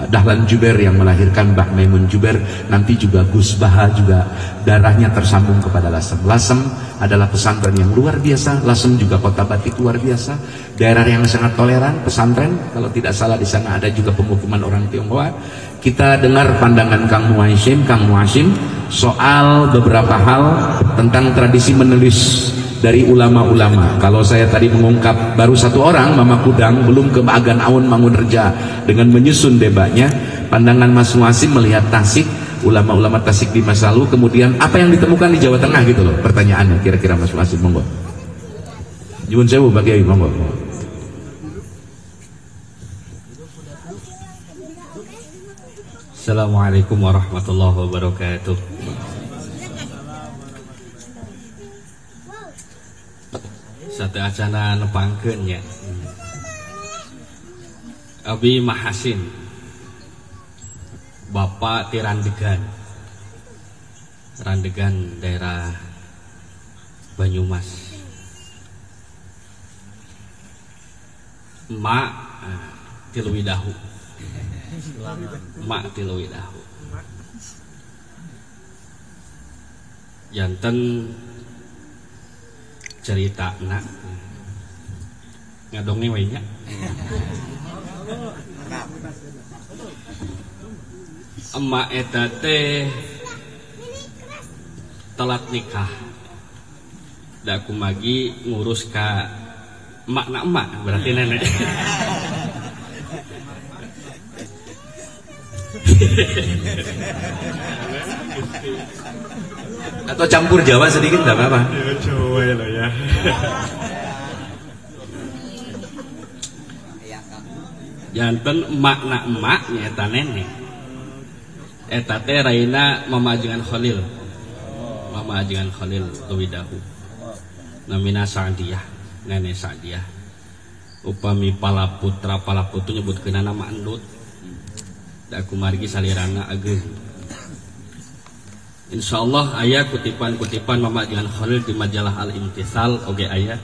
Dahlan Juber yang melahirkan Mbah Maimun Juber, nanti juga Gus Baha juga darahnya tersambung kepada Lasem. Lasem adalah pesantren yang luar biasa. Lasem juga kota batik luar biasa, daerah yang sangat toleran pesantren. Kalau tidak salah di sana ada juga pemukiman orang Tionghoa. Kita dengar pandangan Kang Muhashim soal beberapa hal tentang tradisi menulis dari ulama-ulama. Kalau saya tadi mengungkap baru satu orang, Mama Kudang, belum ke Agan Aun Mangunreja dengan menyusun debatnya. Pandangan Mas Muhashim melihat Tasik, ulama-ulama Tasik di masa lalu, kemudian apa yang ditemukan di Jawa Tengah gitu loh. Pertanyaannya kira-kira Mas Muhashim, monggo. Nyuwun sewu Pak Kiai, monggo. Assalamualaikum warahmatullahi wabarakatuh. Satu acana nepangkeun nya. Abi Mahasin, Bapak Tirandegan, Randegan daerah Banyumas. Emak Tiluwidahu. Emak Tiluwidahu. janten cerita nak ngadongnya wainya emak eta teh telat nikah da kumagi ngurus ka emak na emak berarti nenek atau campur Jawa sedikit nggak apa-apa. Coba lo ya. Janten emak na emak nyata nenek. Eta teh raina Mama Ajengan Khalil. Mama Ajengan Khalil leuwih dahulu. Namina Sa'diyah, nenek Sa'diyah. Upami palaputra palaputu nyebutkeunna nama endut. Da kumargi salirana ageung. Insyaallah aya kutipan-kutipan Mama Ajengan Khalil di majalah Al-Imtithal oge aya.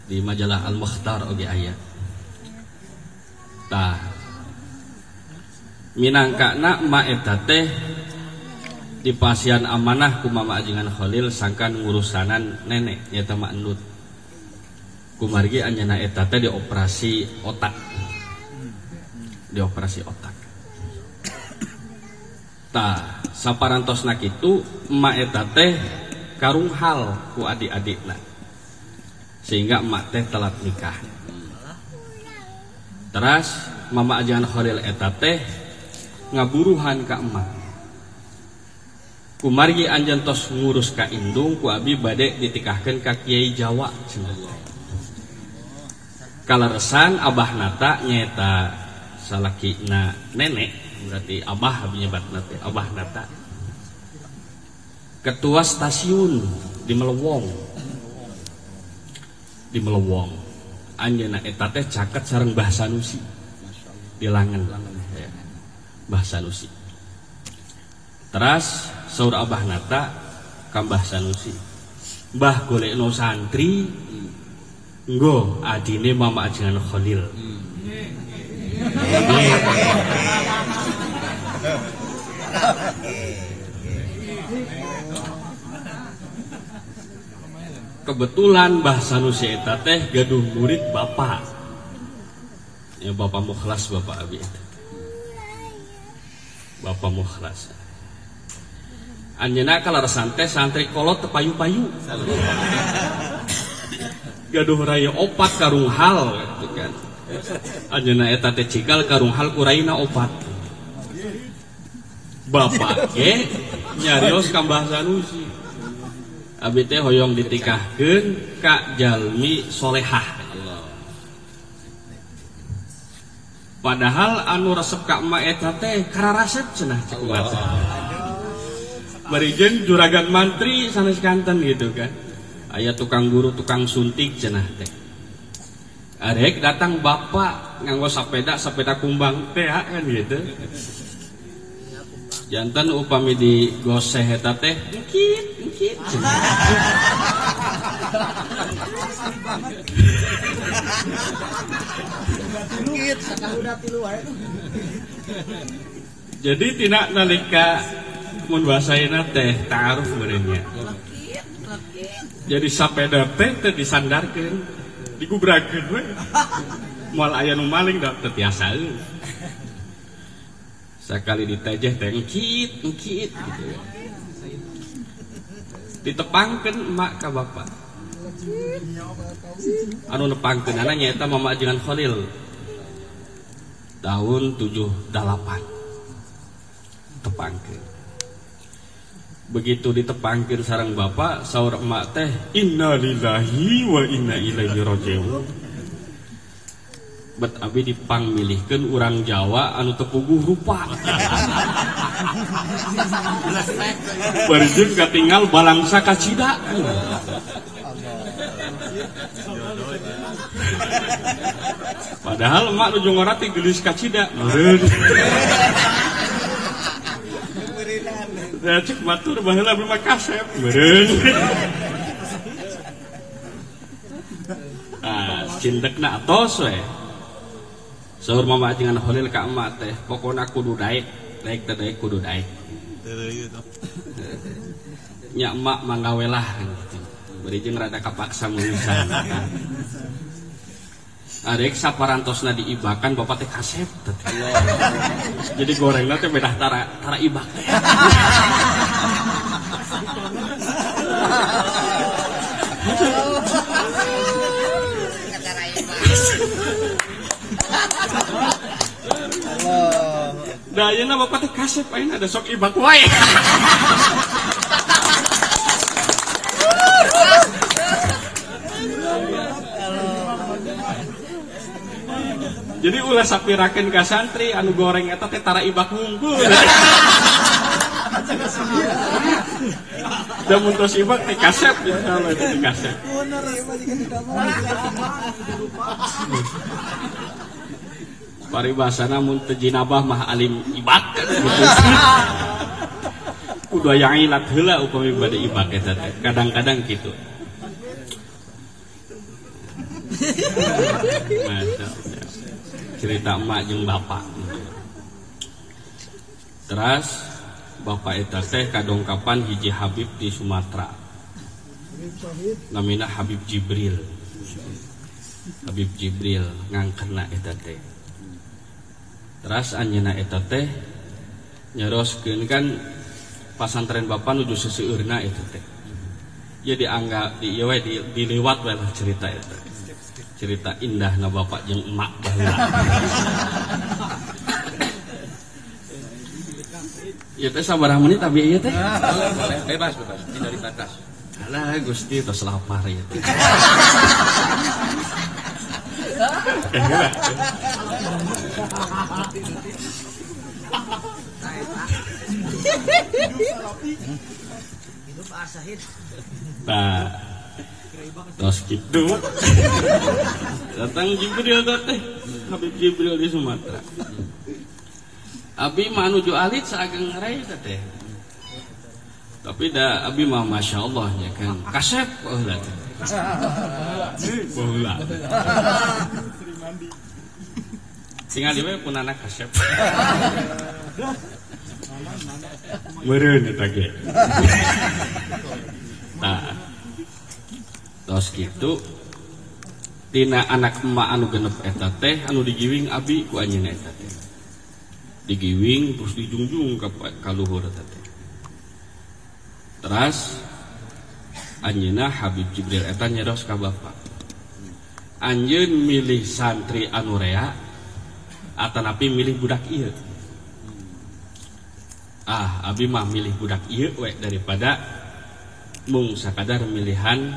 Di majalah Al-Mukhtar oge aya. Tah minangkana emak eta teh dipasian amanah ku Mama Ajengan Khalil sangkan ngurusanan nenek nyata mak endut. Kumargi anjeunna eta teh dioperasi otak. Dioperasi otak. Tah saparantosna kitu emak eta teh karunghal ku adik-adikna. Sehingga emak teh telat nikah. Terus Mama Ajengan Khalil eta teh ngaburuhan ka emak. Kumargi anjeun tos ngurus ka indung ku abi bade ditikahkeun ka Kiai Jawa cenah. Kalaresan abah nata nyaeta salakina nenek berarti abah abi nyebatna teh abah nata. Ketua stasiun di Melewong. Di Melewong. Anjeunna eta teh caket sareng Mbah Sanusi. Di Langen. Mbah Sanusi. Teras saur abah nata ka Mbah Sanusi. Mbah golekno santri nggo adine Mama Ajengan Khalil. Kebetulan Mbah Sanusi eta teh gaduh murid bapak. Ya Bapak Mukhlas Bapak abi eta. Bapak Mukhlas. Anjeunna kalaresan teh santri kolot teu payu-payu. Gaduh raya opat karunghal gitu kan. Anjeunna eta teh cikal karunghal ku raina opat. Bapak ge nyarios ka Mbah Sanusi. Abi teh hoyong ditikahkeun ka jalmi solehah. Padahal anu resep ka emak eta teh kararasep cenah cek urang. Barijeun juragan mantri sanes kanten gitu kan. Aya tukang guru tukang suntik cenah teh. Arek datang bapak nganggo sepeda kumbang teh kan gitu. Jantan upami digoseh eta teh ngikit cenah. Jadi tina nalika mun basaina teh ta'aruf meureunnya. Jadi sapeda teh disandarkeun, digubrakeun we. Moal aya nu maling da teu tiasa euy. Sakali ditajeh teh ngikit gitu. Ditepangkeun emak ka bapak. Anu nepangkeunana nyaeta Mama Ajengan Khalil. Tahun 78 tepangkeun. Begitu ditepangkeun sareng bapak saur emak teh innalillahi wa inna ilaihi rajiun. Bet abi dipangmilihkeun urang Jawa anu teu puguh rupa. Barjeun katinggal balangsa kacida. Padahal emak nuju ngorati geulis kacida. Meureun. Ya cek batur baheula belum kasep. Meureun. Ah, cindekna atos we. Saur Mama Ajengan Khalil ka emak teh, pokona kudu daek teh daek kudu daek. nya emak manggawelah gitu. Beri jeung rada kapaksa mulusan. Adek saparantosna diibakan bapak teh kasep teh. Jadi gorengna teh bedah tara ibak teh. Da ayeuna bapak teh kasep ayeuna ada sok ibak wae. Jadi ulah sapirakeun ka santri anu goreng eta teh tara ibak hungkul. Da mun tos ibak teh kasep ya kalau teh kasep. Paribasana mun teu jinabah mah alim ibak gitu. Kudu aya ilat heula upami bade ibak eta teh. Kadang-kadang kitu. Masya Allah. Cerita emak jeung bapak. Terus bapak eta teh kadongkapan hiji Habib di Sumatera. Namina Habib Jibril. Habib Jibril ngangkena eta teh. Terus anjeunna eta teh nyeroskeun kan pasantren bapak nuju seseueurna eta teh. Ya dianggap di ieu we diliwat we cerita eta. Cerita indahna bapak jeung emak baheula. Ieu teh sabaraha menit abi ieu teh? Boleh, bebas, tidak dibatas. Alah Gusti tos lapar ieu teh. Nah, tos gitu. Datang Jibril teh, Habib Jibril di Sumatera. Abi mah nuju alit saageng ngarai teh. Tapi da abi mah masya Allah ya kan. Kasep baheula teh. Baheula. Tinggal di pun anak kasep. Meureun eta ge. Nah, tos kitu tina anak emak anu genep eta teh anu digiwing abi ku anjeunna eta teh. Digiwing terus dijungjung ka luhur eta teh. Terus anjeunna Habib Jibril eta nyeros ka bapak. Anjeun milih santri anu rea atanapi milih budak ieu. Abi mah milih budak ieu we daripada mung sakadar milihan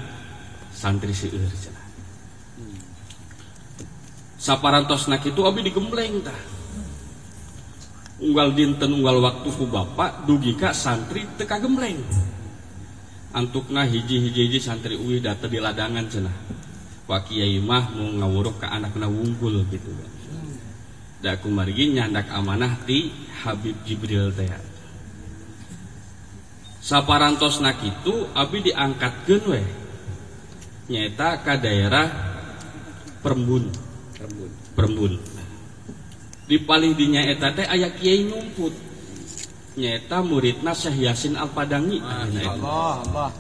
santri seueur cenah. Saparantosna kitu abi digembleng tah. Unggal dinten unggal waktu ku bapak dugi ka santri teu kagembleng. Antukna hiji-hiji santri uih da teu di ladangan cenah. Pak Kiai mah mau ngawuruh ka anakna wungkul gitu. Da kumargi nyandak amanah ti Habib Jibril teh. Saparantosna kitu abi diangkatkeun we nyaeta ka daerah Perembun. Dipalih di nyaeta teh aya kiai numput nyaeta muridna Syekh Yasin Al-Padangi. Allah.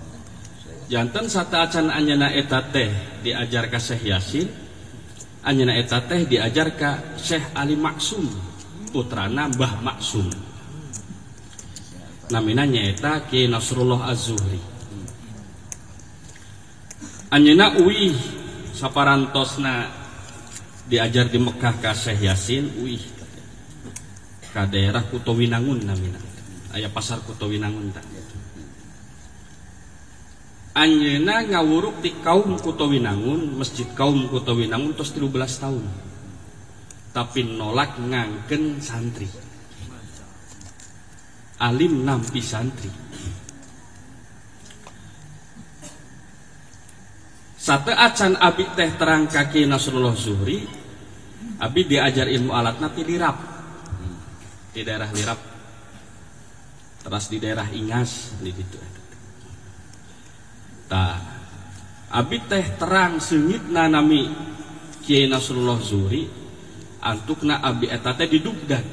Janten sataacan anjeunna eta teh diajar ka Syekh Yasin, anjeunna eta teh diajar ka Syekh Ali Maksum, putrana Mbah Maksum. Namina nyaeta Kiai Nasrullah Az-Zuhri. Anjeunna uih saparantosna diajar di Mekah ka Syekh Yasin uih ka daerah Kutowinangun namina. Aya pasar Kutowinangun tah. Anjeunna ngawuruk ti kaum Kutowinangun, masjid kaum Kutowinangun tos 13 tahun. Tapi nolak ngangkeun santri. Alim nampi santri. Sate acan abi teh terang kaki Nasrullah Zuhri, abi diajar ilmu alatna ti Lirap. Di daerah Lirap. Terus di daerah Ingas di ditu. Tah abi teh terang seungitna nami Kiai Nasrullah Zuhri, antukna abi eta teh di Dugdan.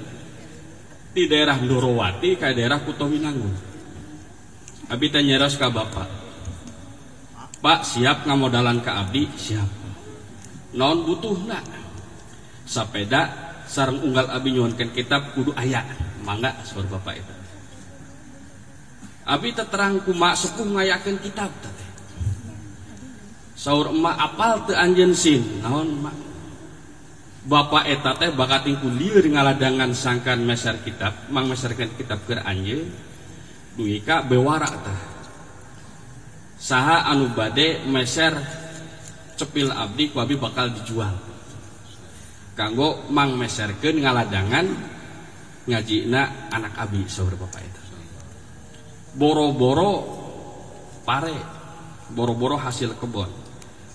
Di daerah Ndorowati ka daerah Kutowinangun. Abi teh nyeros ka bapak, Pak siap ngamodalan ka abdi? Siap. Naon butuhna? Sapeda sareng unggal abi nyuhunkeun kitab kudu aya. Mangga saur bapak itu. Abi teh terang kumaha sepuh ngayakeun kitab teh. Saur emak apal teu anjeun sin. Naon emak? Bapak eta teh bakating ku lieur ngaladangan sangkan meser kitab, mang meserkeun kitab keur anjeun. Dugi ka bewara teh. Saha anu bade meser cepil abdi ku abi bakal dijual. Kanggo mang meserkeun ngaladangan ngajina anak abi saur bapak eta. Boro-boro pare, boro-boro hasil kebon.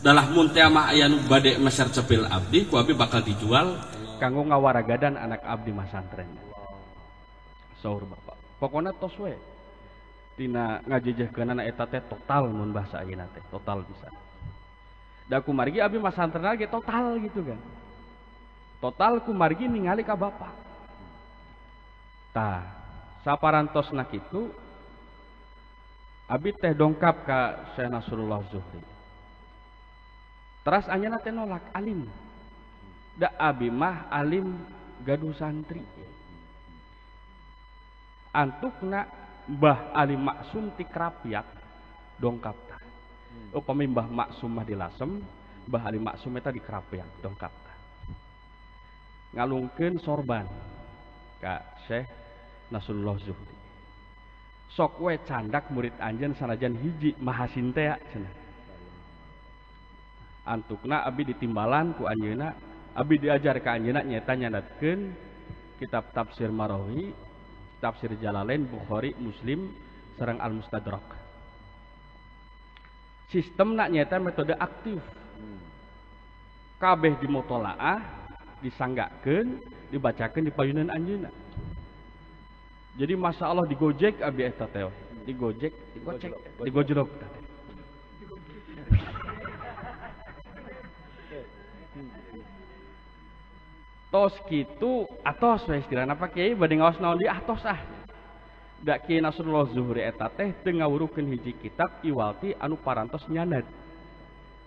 Dalah mun teh mah aya nu bade meser cepil abdi ku abi bakal dijual kanggo ngawaragadan anak abdi masantren. Saur bapak. Pokona tos we. Tina ngajejehkeunana eta teh total mun bahasa ayeuna teh, total bisa. Da kumargi abi masantren ge total gitu kan. Total kumargi ningali ka bapak. Tah, saparantosna kitu abi teh dongkap ka Syekh Nasrullah Zuhri. Teras anjeunna teh nolak alim. Da abi mah alim gaduh santri. Antukna Mbah Ali Maksum ti Krapiak dongkap tah. Upami Mbah Maksum mah di Lasem, Mbah Ali Maksum eta di Krapiak dongkap tah. Ngalungkeun sorban ka Syekh Nasrullah Zuhri. Sok we candak murid anjeun sanajan hiji mahasin teh cenah. Antukna abi ditimbalan ku anjeunna, abi diajar ka anjeunna nyaeta nyandatkeun kitab tafsir Marawi, tafsir Jalalain, Bukhari, Muslim, sareng Al-Mustadrak. Sistemna nyaeta metode aktif. Kabeh dimotolaah, disanggakeun, dibacakeun di payunan anjeunna. Jadi masya Allah digojek abi eta teh, digojek, digojlok teh. Tos kitu atos we istilahna apa kiai bade ngaos naon di atos ah. Da Kiai Nasrullah Zuhri eta teh teu ngawurukeun hiji kitab iwalti anu parantos nyanad.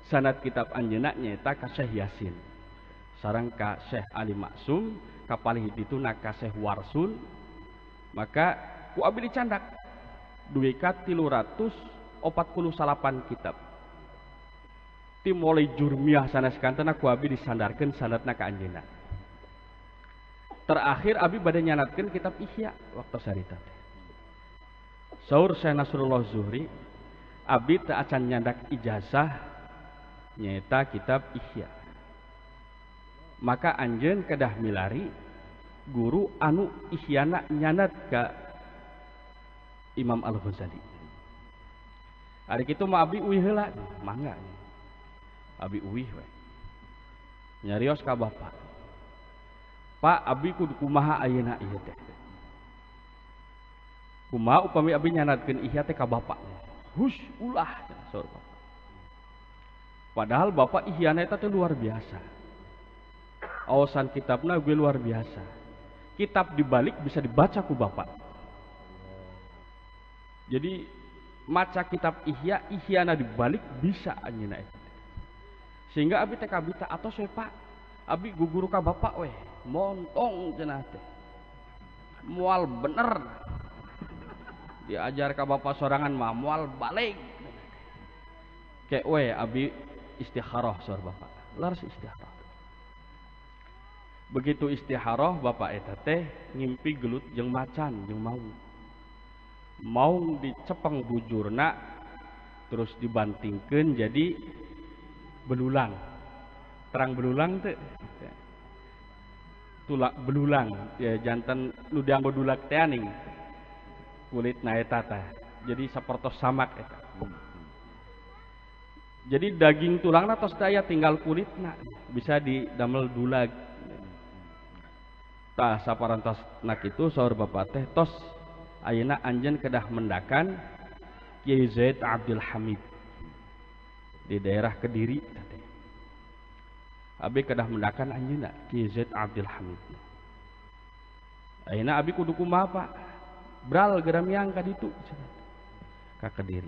Sanad kitab anjeunna nyaeta ka Syekh Yasin. Sareng ka Syekh Ali Maksum, kapalih dituna ka Syekh Warsun. Maka ku abi dicandak duwe ka 348 kitab. Ti mulai jurmiah sanes kantena ku abi disandarkeun sanadna ka anjeunna. Terakhir abi bade nyanatkeun kitab Ihya waktu sarita teh. Saur Syekh Nasrullah Zuhri, abi teu acan nyandak ijazah nyaeta kitab Ihya. Maka anjeun kedah milari guru anu Ihyana nyanat ka Imam Al-Ghazali. Ari kitu mah abi uih heula, mangga. Abi uih we. Nyarios ka bapak. Pak abi kudu kumaha ayeuna ieu teh. Kumaha upami abi nyanadkeun Ihya teh ka bapak. Hush ulah saur bapak. Padahal bapak Ihyana eta teh luar biasa. Aosan kitabna gue luar biasa. Kitab dibalik bisa dibaca ku bapak. Jadi maca kitab Ihya, Ihyana dibalik bisa anjeunna eta. Sehingga abi teh kabita atos we Pak. Abi guguru ka bapak we. Montong cenah teh. Moal bener. Diajar ka bapak sorangan mah moal balik. Kek we abi istikharah saur bapak. Laras istikharah. Begitu istikharah bapak eta teh ngimpi gelut jeung macan jeung maung. Maung dicepeng bujurna terus dibantingkeun jadi belulang. Terang belulang teh. Tulak belulang ya jantan nu dianggo dulak teh aning kulitna eta teh jadi sapertos samak eta. Jadi daging tulangna tos teh aya tinggal kulitna bisa didamel dulag. Tah saparantosna kitu saur bapak teh tos ayeuna anjeun kedah mendakan Kiai Zaid Abdul Hamid di daerah Kediri teh. Abi kedah mendakan anjeunna Kiai Zaid Abdul Hamid. Ayeuna abi kudu kumaha Pak? Bral geura miang ka ditu. ka Kediri.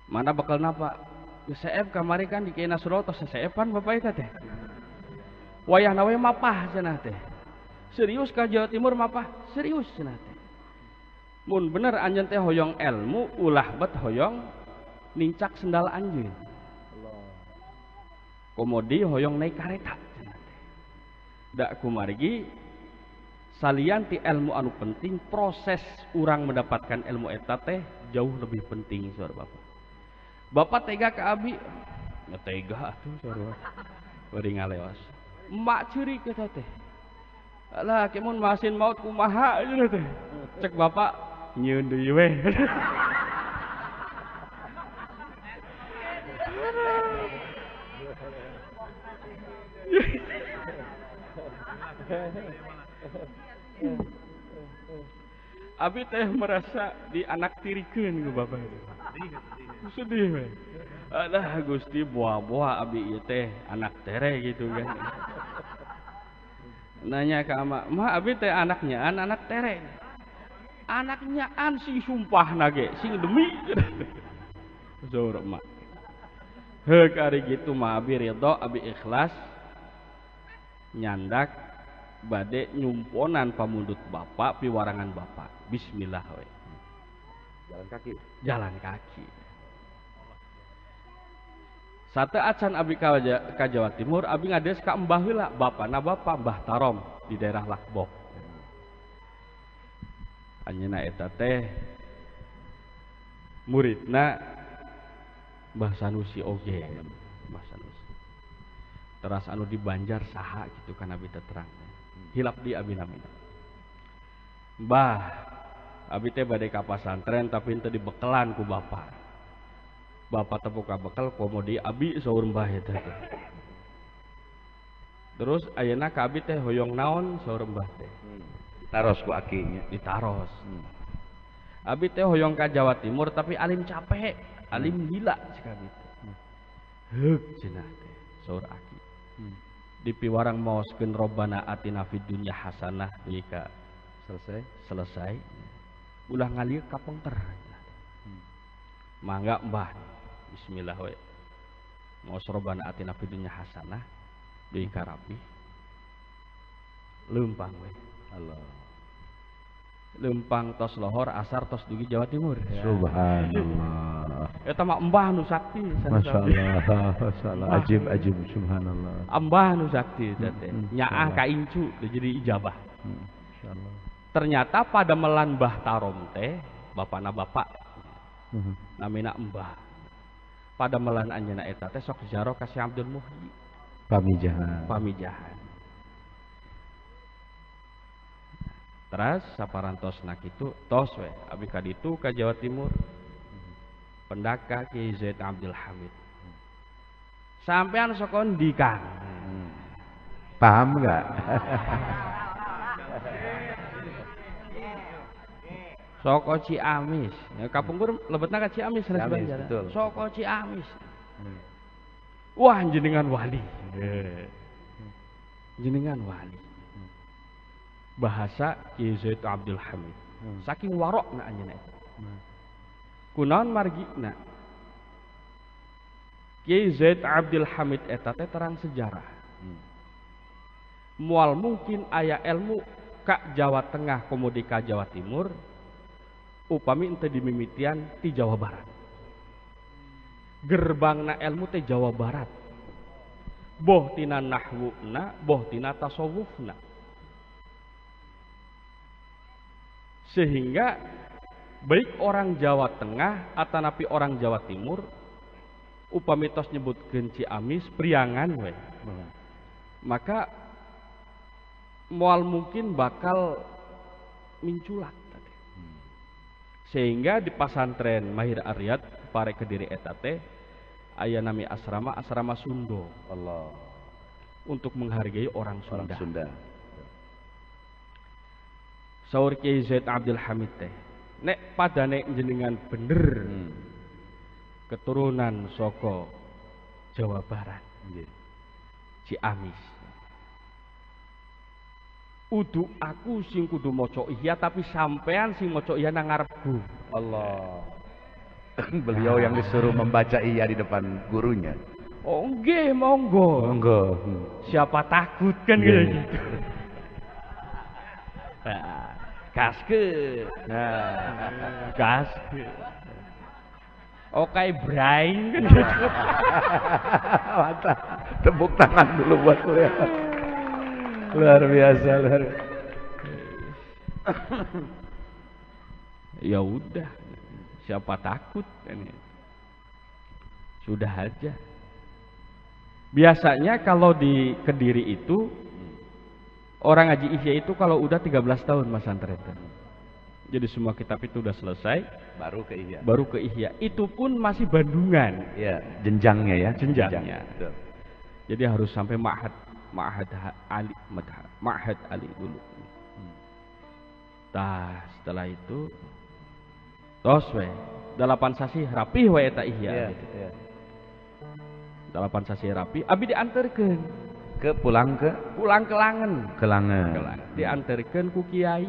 Mana bakal napa? Geus kamari kan di Kiai Nasrul tos seepan Bapak eta teh. Wayahna we mapah cenah teh. Serius ka Jawa Timur mapah? Serius cenah teh. Mun bener anjeun teh hoyong ilmu ulah bet hoyong nincak sendal anjeun. Komodi hoyong naik kareta cenah teh. Da kumargi salian ti ilmu anu penting, proses urang mendapatkan ilmu eta teh jauh lebih penting saudara Bapak. Bapak tega ke abi, nggak tega tuh saudara. Beri ngalewas. Emak curi kita teh. Alah, kemun masin maut kumaha aja teh. Cek bapak nyieun deui we. Abi teh merasa dianaktirikeun ku bapak. Sedih we. Alah Gusti buah-buah abi ieu teh anak tere gitu kan. Nanya ke ama, "Ma abi teh anaknya anak tere." Anaknya sing sumpah nage, sing demi. Zor emak. Heuk ari kitu mah abi ridho, abi ikhlas nyandak bade nyumponan pamundut bapak piwarangan bapak. Bismillah we. Jalan kaki. Jalan kaki. Sate acan abi ka Jawa Timur, abi ngades ka embah heula, bapana bapak Mbah Tarom di daerah Lakbok. Anjeunna eta teh muridna Mbah Sanusi oge, Mbah Sanusi. Teras anu di Banjar saha gitu kan abi teh terang. Hilap di abi namina. Mbah, abi teh bade ka pasantren tapi teu dibekelan ku bapak. Bapak tepuka bekal komodi abi saur mbah eta teh. Terus ayeuna ka abi teh hoyong naon saur mbah teh. Taros ku akinya. Ditaros. Abi teh hoyong ka Jawa Timur tapi alim capek, alim gila cik abi teh. Heuk cenah teh saur aki. Di piwarang maoskeun Robbana atina fid dunya hasanah deui ka selesai. Ulah ngalieu ka pengker. Mangga mbah. Bismillah we. Maos Robbana atina fid dunya hasanah deui ka rapi. Leumpang we. Allah. Leumpang tos lohor asar tos dugi Jawa Timur. Ya. Subhanallah. Eta mah embah nu sakti. Masyaallah. Ajib subhanallah. Embah nu sakti teh. Nyaah ka incu jadi ijabah. Insyaallah. Ternyata pada melan Mbah Tarom teh bapana bapak. Namina embah. Pada melan anjeunna eta teh sok ziarah ka Syekh Abdul Muhyi. Pamijahan. Terus saparantosna kitu tos we abi ka ditu ka Jawa Timur. Pendaka Kiai Zaid Abdul Hamid. Sampean sok ndi Kang? Paham enggak? Soko Ciamis. Ya kapungkur lebetna ka Ciamis res Banjar. Soko Ciamis. Wah jenengan wali. Jenengan wali. Bahasa Kiai Zaid Abdul Hamid. Saking warokna anjeunna eta. Kunaon margina? Kiai Zaid Abdul Hamid eta teh terang sejarah. Moal mungkin aya ilmu ka Jawa Tengah komodi ka Jawa Timur. Upami ente dimimitian ti Jawa Barat. Gerbangna ilmu teh Jawa Barat. Boh tina nahwuna, boh tina tasawufna. Sehingga baik orang Jawa Tengah atanapi orang Jawa Timur upami tos nyebutkeun Ciamis priangan we. Maka moal mungkin bakal minculak. Sehingga di pasantren Mahir Aryat pare Kediri eta teh aya nami asrama Sundo. Allah. Untuk menghargai orang Sunda. Saur Kiai Zaid Abdul Hamid teh. Nek padane jenengan bener keturunan saka Jawa Barat. Ciamis. Udu aku sing kudu maca ihya tapi sampean sing maca ihya nang ngarepku. Allah. Beliau yang disuruh membaca iya di depan gurunya. Oh nggih, monggo. Monggo. Siapa takut kan gitu. Nah, gaske. Nah, gaske. Oke, brain kan gitu. Mantap. Tepuk tangan dulu buat beliau. Luar biasa, luar. Ya udah, siapa takut kan ya. Sudah aja. Biasanya kalau di Kediri itu orang ngaji ihya itu kalau udah 13 tahun Mas Antren. Jadi semua kitab itu udah selesai, Baru ke iya. baru ke ihya. Itu pun masih Bandungan Ya, jenjangnya ya. jenjangnya. Betul. Jadi harus sampai Ma'had Ali dulu. Tah, setelah itu tos we 8 sasi rapih we eta ihya Iya, gitu. iya. 8 sasi rapih abi dianterkeun Pulang ke ke Langen. Kelangan. Dianterkeun ku kiai.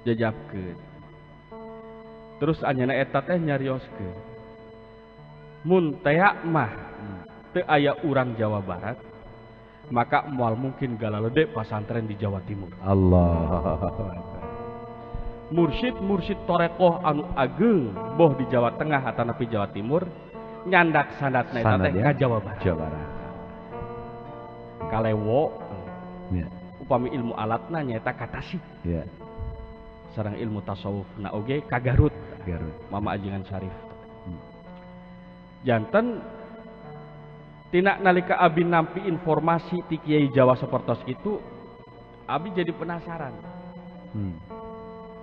Jajabkeun. Terus anyana eta teh nyarioskeun. Mun tea mah teu aya urang Jawa Barat, maka moal mungkin galalede pasantren di Jawa Timur. Allah. Mursyid torekoh anu ageng boh di Jawa Tengah atanapi Jawa Timur nyandak sandatna eta teh ka Jawa Barat. Jawa Barat. Kalewo Ya. upami ilmu alatna nyaeta ka tasik. Ya. Sareng ilmu tasawufna oge ka Garut. Garut. Mama Ajengan Syarif. Janten tina nalika abi nampi informasi ti Kiai Jawa sapertos kitu, abi jadi penasaran.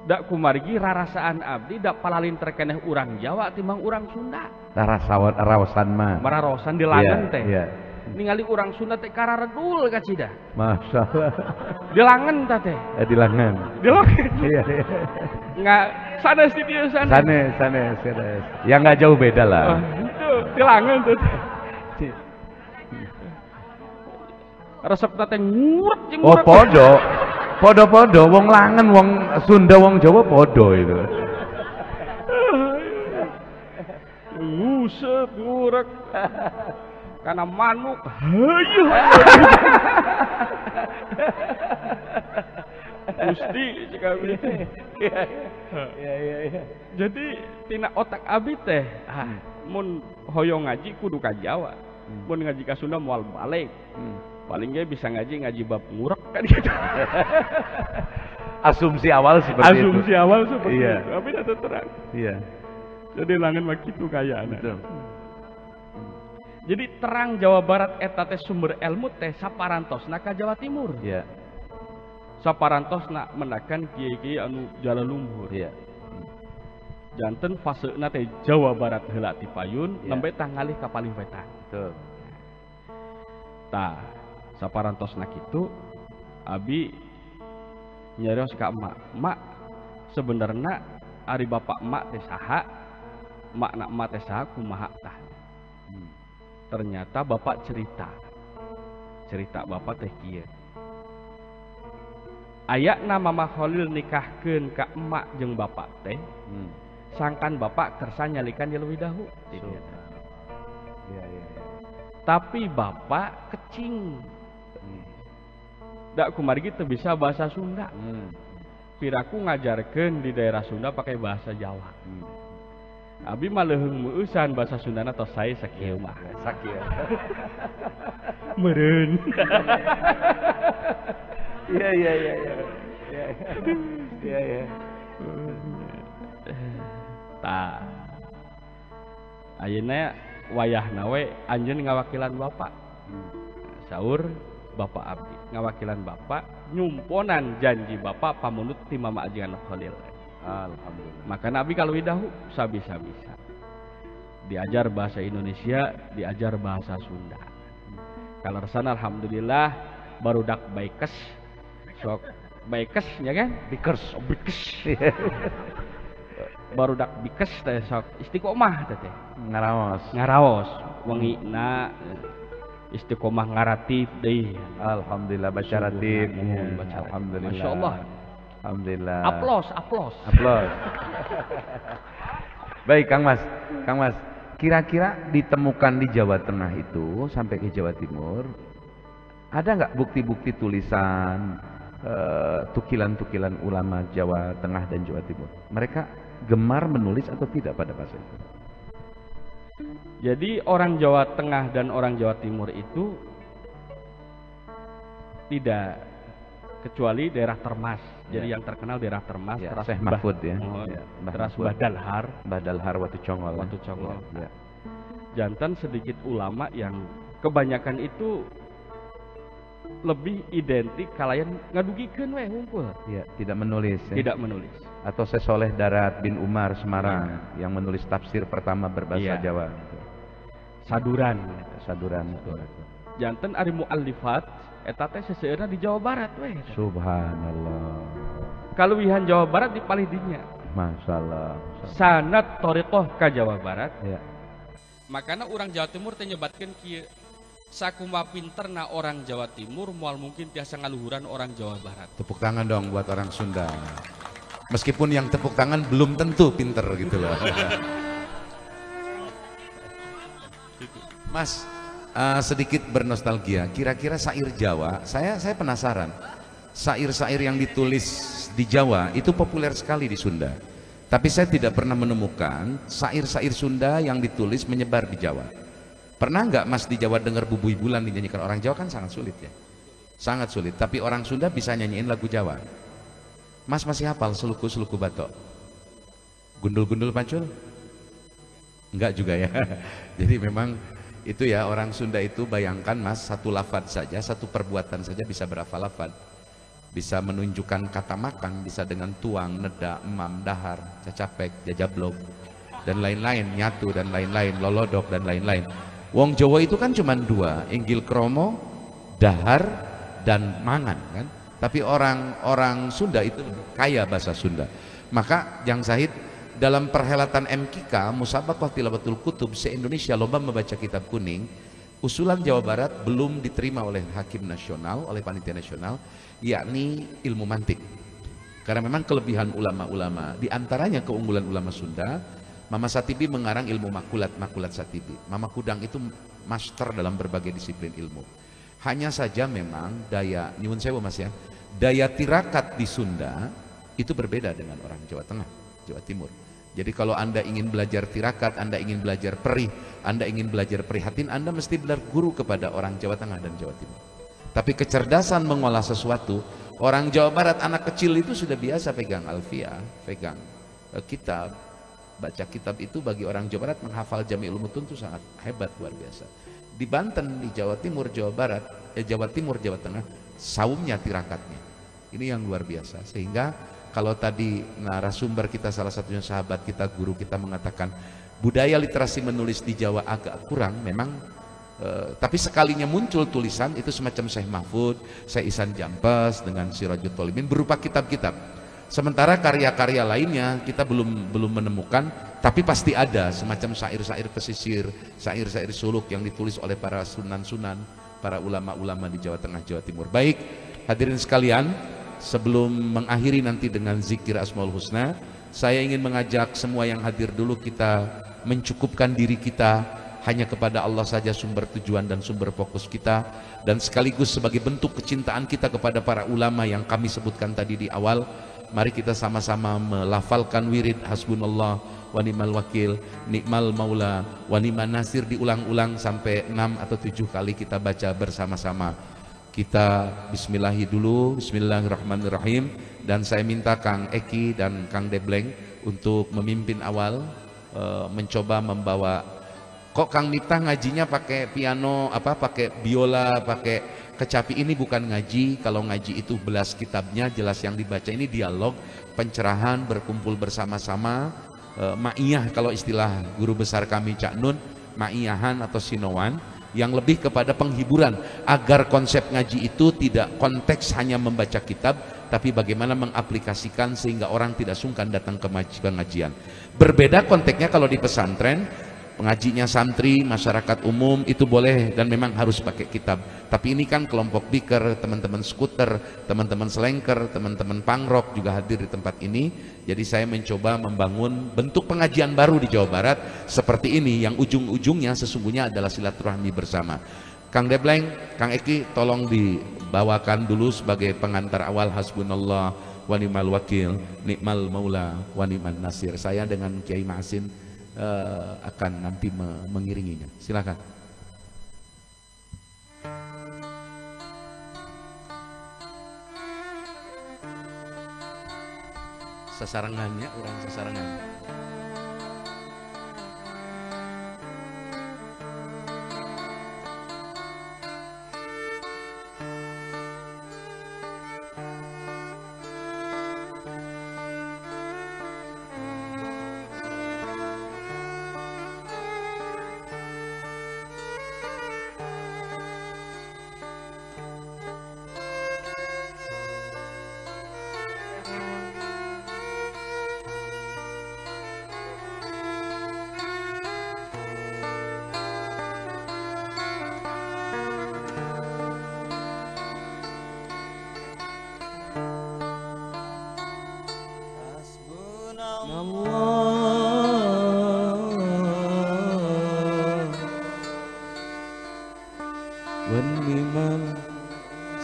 Da kumargi rarasaan abdi da palalin terkeneh urang Jawa timbang urang Sunda. Rawasan mah. Mararosan di Langen teh. Iya. Ningali urang Sunda teh kararedul ka cida. Masalah. Di Langen teh teh. Di Langen. Di Langen. Iya, iya. Nggak sanes di dieu sanes. Sanes. Ya nggak jauh beda lah. Itu di Langen tuh. Resepna teh ngurek jeung Oh, ngurek. podo wong Langen, wong Sunda, wong Jawa podo itu. Nguset ngurek. Karena manuk hayu. Gusti jika iya. Jadi tina otak abi teh mun hoyong ngaji kudu ka Jawa. Mun ngaji ka Sunda moal balik. Paling ge bisa ngaji bab ngurek kan gitu. Asumsi awal seperti itu. Asumsi awal seperti Iya. itu. Tapi tidak terang. Iya. Jadi Langen mah kitu kayana. Betul. Jadi terang Jawa Barat eta teh sumber ilmu teh saparantosna ka Jawa Timur. Iya. Saparantosna menakan kiai-kiai anu jala lumpur. Iya. Janten faseuna teh Jawa Barat heula ti payun Iya. nembe tah ngalih ka paling wetan. Betul. Tah, saparantosna kitu abi nyarios ka emak. Emak sebenarnya ari bapak emak teh saha? Makna emak teh saha kumaha tah. Ternyata bapak cerita bapak teh kieu. Ayakna Mama Khalil nikahkeun ka emak jeung bapak teh. Sangkan bapak kersa nyalikan jeleuwih dahu. Iya. Tapi bapak kecing. Da kumargi teu bisa bahasa Sunda. Piraku ngajarkeun di daerah Sunda pakai bahasa Jawa. Abi mah leuheung meueusan bahasa Sundana tos sae sakieu mah. Sakieu. Meureun. Iya. Tah. Ayeuna wayahna we anjeun ngawakilan bapak. Saur bapak abdi ngawakilan bapak nyumponan janji bapak pamunut ti Mama Ajengan Khalil. Alhamdulillah. Maka Nabi kalau widahu sabisa-bisa diajar bahasa Indonesia, diajar bahasa Sunda. Kalau resana alhamdulillah barudak baikes sok baikes nya kan? Bikers. Barudak bikes teh sok istiqomah teh. Ngaraos. Ngaraos wengina istiqomah ngaratib deui. Alhamdulillah baca ratib. Baca ratib. Alhamdulillah. Masya Allah. Alhamdulillah. Aplos. Aplaus. Baik Kang Mas. Kira-kira ditemukan di Jawa Tengah itu sampai ke Jawa Timur, ada nggak bukti-bukti tulisan, tukilan-tukilan ulama Jawa Tengah dan Jawa Timur? Mereka gemar menulis atau tidak pada masa itu? Jadi orang Jawa Tengah dan orang Jawa Timur itu tidak, kecuali daerah Termas. Jadi yang terkenal daerah Termas, Ya, teras Syekh Mahfud ya. teras Mahfud. Badalhar, Watu Congol. Ya. Ya. Jantan sedikit ulama yang kebanyakan itu lebih identik kalian ngadugikeun we ngumpul. Ya, tidak menulis ya. Tidak menulis. Atau Sesoleh Darat bin Umar Semarang yang menulis tafsir pertama berbahasa Iya. Jawa. Saduran. Saduran. Jantan ari muallifat eta teh seseueurna di Jawa Barat we. Subhanallah. Kaluwihan Jawa Barat di palih-dinya. Masalah. Sanad thariqah ka Jawa Barat. Ya. Makanya orang Jawa Timur teh nyebatkeun kieu. Sakumaha pinterna orang Jawa Timur moal mungkin tiasa ngaluhuran orang Jawa Barat. Tepuk tangan dong buat orang Sunda. Meskipun yang tepuk tangan belum tentu pinter gitu loh. Mas, sedikit bernostalgia. Kira-kira syair Jawa, saya penasaran. Syair-syair yang ditulis di Jawa itu populer sekali di Sunda. Tapi saya tidak pernah menemukan syair-syair Sunda yang ditulis menyebar di Jawa. Pernah nggak Mas di Jawa dengar Bubui Bulan dinyanyikan orang Jawa? Kan sangat sulit ya. Sangat sulit. Tapi orang Sunda bisa nyanyiin lagu Jawa. Mas masih hafal Seluku-Seluku Batok? Gundul-gundul pacul? Enggak juga ya. Jadi memang itu ya, orang Sunda itu bayangkan Mas, satu lafadz saja, satu perbuatan saja bisa berapa lafadz. Bisa menunjukkan kata makan, bisa dengan tuang, neda, emam, dahar, cacapek, jajablok, dan lain-lain, nyatu dan lain-lain, lolodok dan lain-lain. Wong Jawa itu kan cuma dua, inggil kromo, dahar, dan mangan kan. Tapi orang Sunda itu kaya bahasa Sunda. Maka Jang Sahid dalam perhelatan MKK Musabaqah Tilawatul Kutub se-Indonesia lomba membaca kitab kuning, usulan Jawa Barat belum diterima oleh Hakim Nasional, oleh Panitia Nasional, yakni ilmu mantik. Karena memang kelebihan ulama-ulama, diantaranya keunggulan ulama Sunda, Mama Satibi mengarang ilmu makulat Satibi. Mama Kudang itu master dalam berbagai disiplin ilmu. Hanya saja memang daya, nyuwun sewu Mas ya, daya tirakat di Sunda itu berbeda dengan orang Jawa Tengah, Jawa Timur. Jadi kalau Anda ingin belajar tirakat, Anda ingin belajar perih, Anda ingin belajar prihatin, Anda mesti belajar guru kepada orang Jawa Tengah dan Jawa Timur. Tapi kecerdasan mengolah sesuatu, orang Jawa Barat anak kecil itu sudah biasa pegang alfiah, pegang kitab, baca kitab itu bagi orang Jawa Barat menghafal Jami'ul Mutun itu sangat hebat, luar biasa. Di Banten, di Jawa Timur, Jawa Barat, Jawa Timur, Jawa Tengah, saumnya tirakatnya. Ini yang luar biasa. Sehingga kalau tadi narasumber kita salah satunya sahabat kita, guru kita mengatakan budaya literasi menulis di Jawa agak kurang, memang tapi sekalinya muncul tulisan itu semacam Syekh Mahfud, Syekh Ihsan Jampes dengan Sirajul Tholimin berupa kitab-kitab. Sementara karya-karya lainnya kita belum menemukan, tapi pasti ada semacam syair-syair pesisir, syair-syair suluk yang ditulis oleh para sunan-sunan, para ulama-ulama di Jawa Tengah, Jawa Timur. Baik, hadirin sekalian, sebelum mengakhiri nanti dengan zikir Asmaul Husna, saya ingin mengajak semua yang hadir dulu kita mencukupkan diri kita hanya kepada Allah saja sumber tujuan dan sumber fokus kita, dan sekaligus sebagai bentuk kecintaan kita kepada para ulama yang kami sebutkan tadi di awal. Mari kita sama-sama melafalkan wirid hasbunallah wa ni'mal wakil, nikmal maula wa ni'man nasir, diulang-ulang sampai 6 atau 7 kali kita baca bersama-sama. Kita bismillahi dulu, bismillahirrahmanirrahim, dan saya minta Kang Eki dan Kang Debleng untuk memimpin awal, mencoba membawa. Kok Kang Miftah ngajinya pakai piano, pakai biola, pakai kecapi? Ini bukan ngaji. Kalau ngaji itu belas kitabnya, jelas yang dibaca. Ini dialog, pencerahan, berkumpul bersama-sama, ma'iyah kalau istilah guru besar kami Cak Nun, ma'iyahan atau sinowan, yang lebih kepada penghiburan, agar konsep ngaji itu tidak konteks hanya membaca kitab, tapi bagaimana mengaplikasikan sehingga orang tidak sungkan datang ke pengajian. Berbeda konteksnya kalau di pesantren, pengajinya santri, masyarakat umum itu boleh dan memang harus pakai kitab. Tapi ini kan kelompok biker, teman-teman skuter, teman-teman selengker, teman-teman pangrok juga hadir di tempat ini. Jadi saya mencoba membangun bentuk pengajian baru di Jawa Barat seperti ini, yang ujung-ujungnya sesungguhnya adalah silaturahmi bersama. Kang Debleng, Kang Eki, tolong dibawakan dulu sebagai pengantar awal hasbunallah wa ni'mal wakil, ni'mal maula wa ni'man nasir. Saya dengan Kiai Ma'asin akan nanti mengiringinya. Silakan. Sasarangannya, orang sasarangan.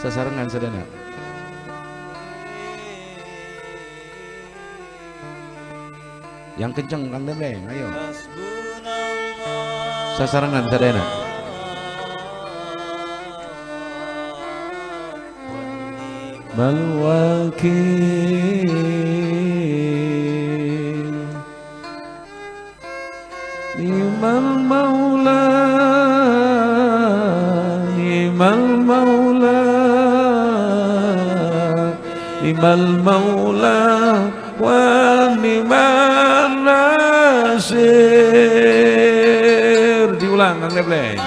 Sasarangan sadana. Yang kenceng Kang Debleng, ayo. Sasarangan sadana. Mal wakil ni'mal maula ni'mal maula ni'mal maula wa ni'man nasir. Diulang Kang Debleng.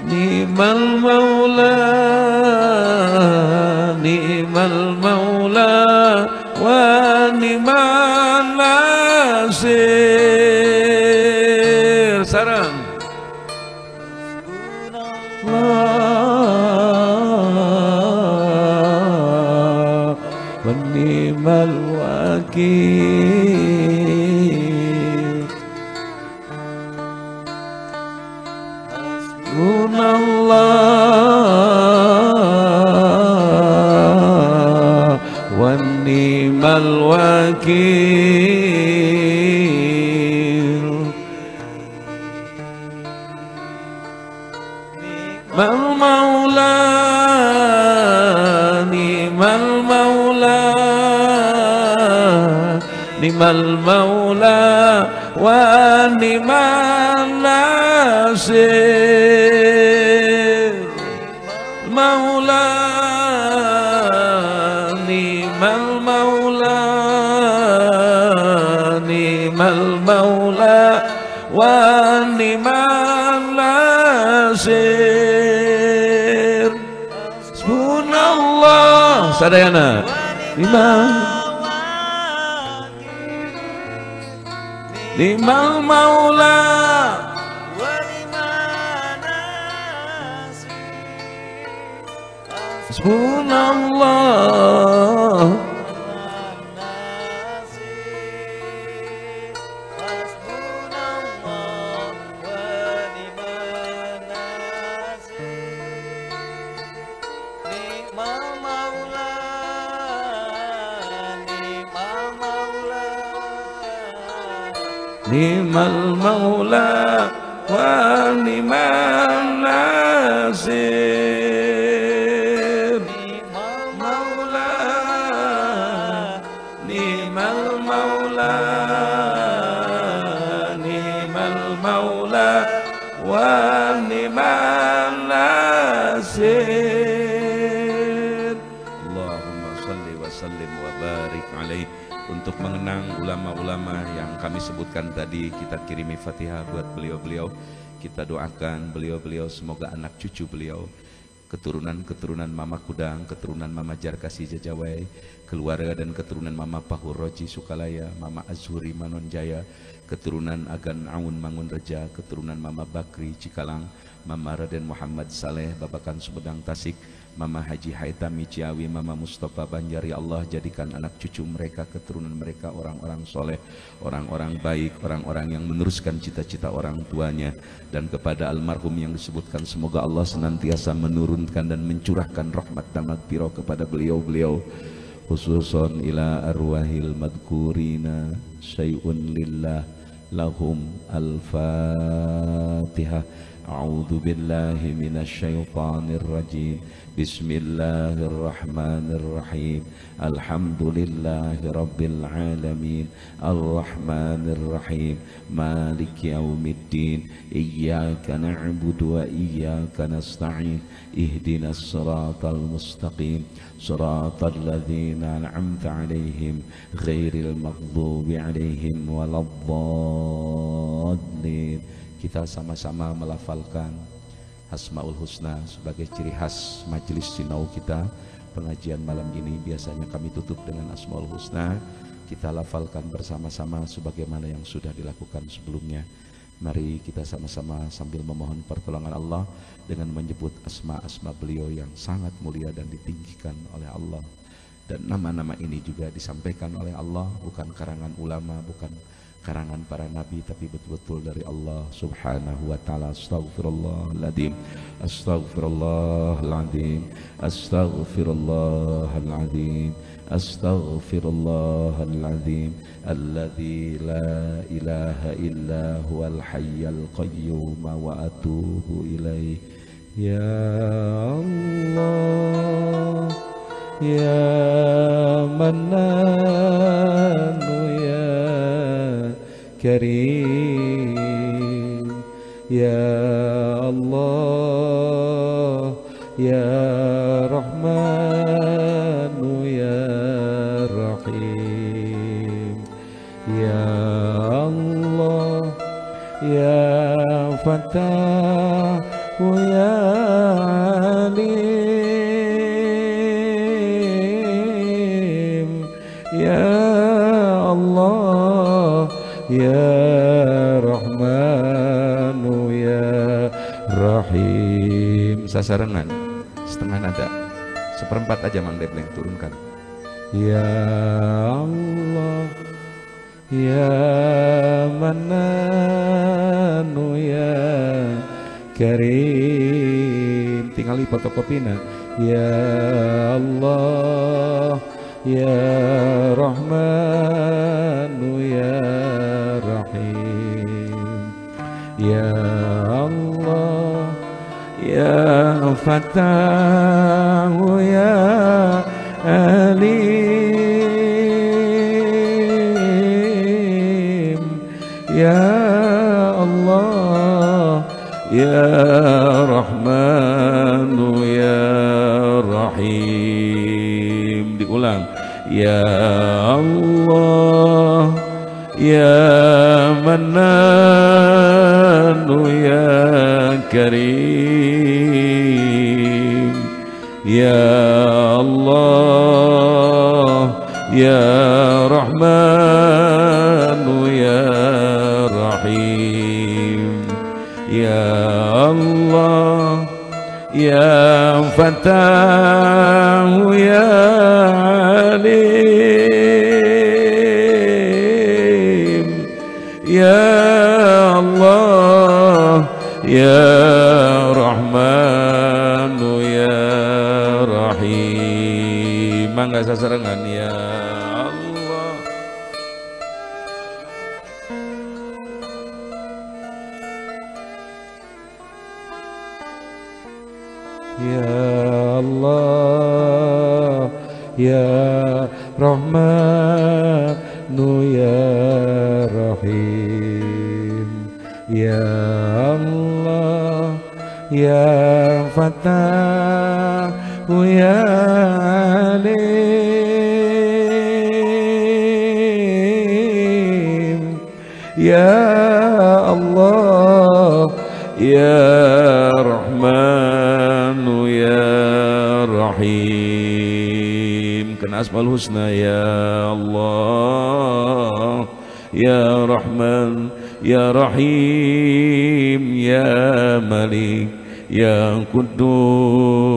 Ni'mal maula ni'mal maula wa ni'man nasir. Sarang wa ni'mal wakil. Hasbunallah wa ni'mal wakil. Ni'mal maula ni'mal maula ni'mal maula wa ni'man nasir. Maula ni'mal maula ni'mal maula wa ni'man nasir. Subhanallah sadayana. Ni'mal maula Subhanallah ni'mal maula wa ni'man nasir. Ni'mal maula ni'mal maula ni'mal maula wa ni'man nasir. Allahumma salli wa sallim wa barik alaihi. Untuk mengenang ulama-ulama yang kami sebutkan tadi, kita kirimi Fatihah buat beliau-beliau. Kita doakan beliau-beliau semoga anak cucu beliau, keturunan-keturunan Mama Kudang, keturunan Mama Jarkasi Jajawai, keluarga dan keturunan Mama Pahur Roji Sukalaya, Mama Azhuri Manonjaya, keturunan Agan Aun Mangun Reja, keturunan Mama Bakri Cikalang, Mama Raden Muhammad Saleh Babakan Sumedang Tasik, Mama Haji Haitami Ciawi, Mama Mustafa Banjar. Ya Allah, jadikan anak cucu mereka, keturunan mereka orang-orang soleh, orang-orang baik, orang-orang yang meneruskan cita-cita orang tuanya. Dan kepada almarhum yang disebutkan, semoga Allah senantiasa menurunkan dan mencurahkan rahmat dan magfirah kepada beliau-beliau, khususon ila arwahil madkurina syai'un lillah lahum. Al-Fatihah. A'udzu billahi minasyaitonir rajim. Bismillahirrahmanirrahim. Alhamdulillahi rabbil alamin. Arrahmanirrahim. Maliki yaumiddin. Iyyaka na'budu wa iyyaka nasta'in. Ihdinas siratal mustaqim. Siratal ladzina an'amta 'alaihim ghairil maghdubi 'alaihim waladdallin. Kita sama-sama melafalkan Asmaul Husna sebagai ciri khas majelis sinau kita. Pengajian malam ini biasanya kami tutup dengan Asmaul Husna. Kita lafalkan bersama-sama sebagaimana yang sudah dilakukan sebelumnya. Mari kita sama-sama sambil memohon pertolongan Allah dengan menyebut asma-asma beliau yang sangat mulia dan ditinggikan oleh Allah. Dan nama-nama ini juga disampaikan oleh Allah, bukan karangan ulama, bukan karangan para nabi, tapi betul-betul dari Allah subhanahu wa ta'ala. Astaghfirullahaladzim, astaghfirullahaladzim, astaghfirullahaladzim, astaghfirullahaladzim, alladzi la ilaha illa huwal hayyul qayyum wa atubu ilaih. Ya Allah, ya Mannanu, ya Karim, ya Allah, ya Rahmanu, ya Rahim, ya Allah, ya Fatah, ya Alim, ya Allah, ya Rahmanu, ya Rahim. Sasarangan setengah nada, seperempat aja Mang Debleng, turunkan. Ya Allah, ya Mannanu, ya Karim. Tinggali fotokopina. Ya Allah, ya Rahmanu, ya Rahim, ya Allah, ya Fatahu, ya Alim, ya Allah, ya Rahmanu, ya Rahim. Diulang. Ya Allah, ya Mannanu, ya Karim, ya Allah, ya Rahmanu, ya Rahim, ya Allah, ya Fatahu, ya Alim, ya Allah, ya Rahmanu, ya Rahim. Mangga sasarangan. Ya Allah, ya Allah, ya Rahmanu, ya Rahim, ya Allah, ya Fatahu, ya Alim, ya Allah, ya Rahmanu, ya Rahim. Kena Asmaul Husna. Ya Allah, يا رحمن يا رحيم يا ملك يا قدوس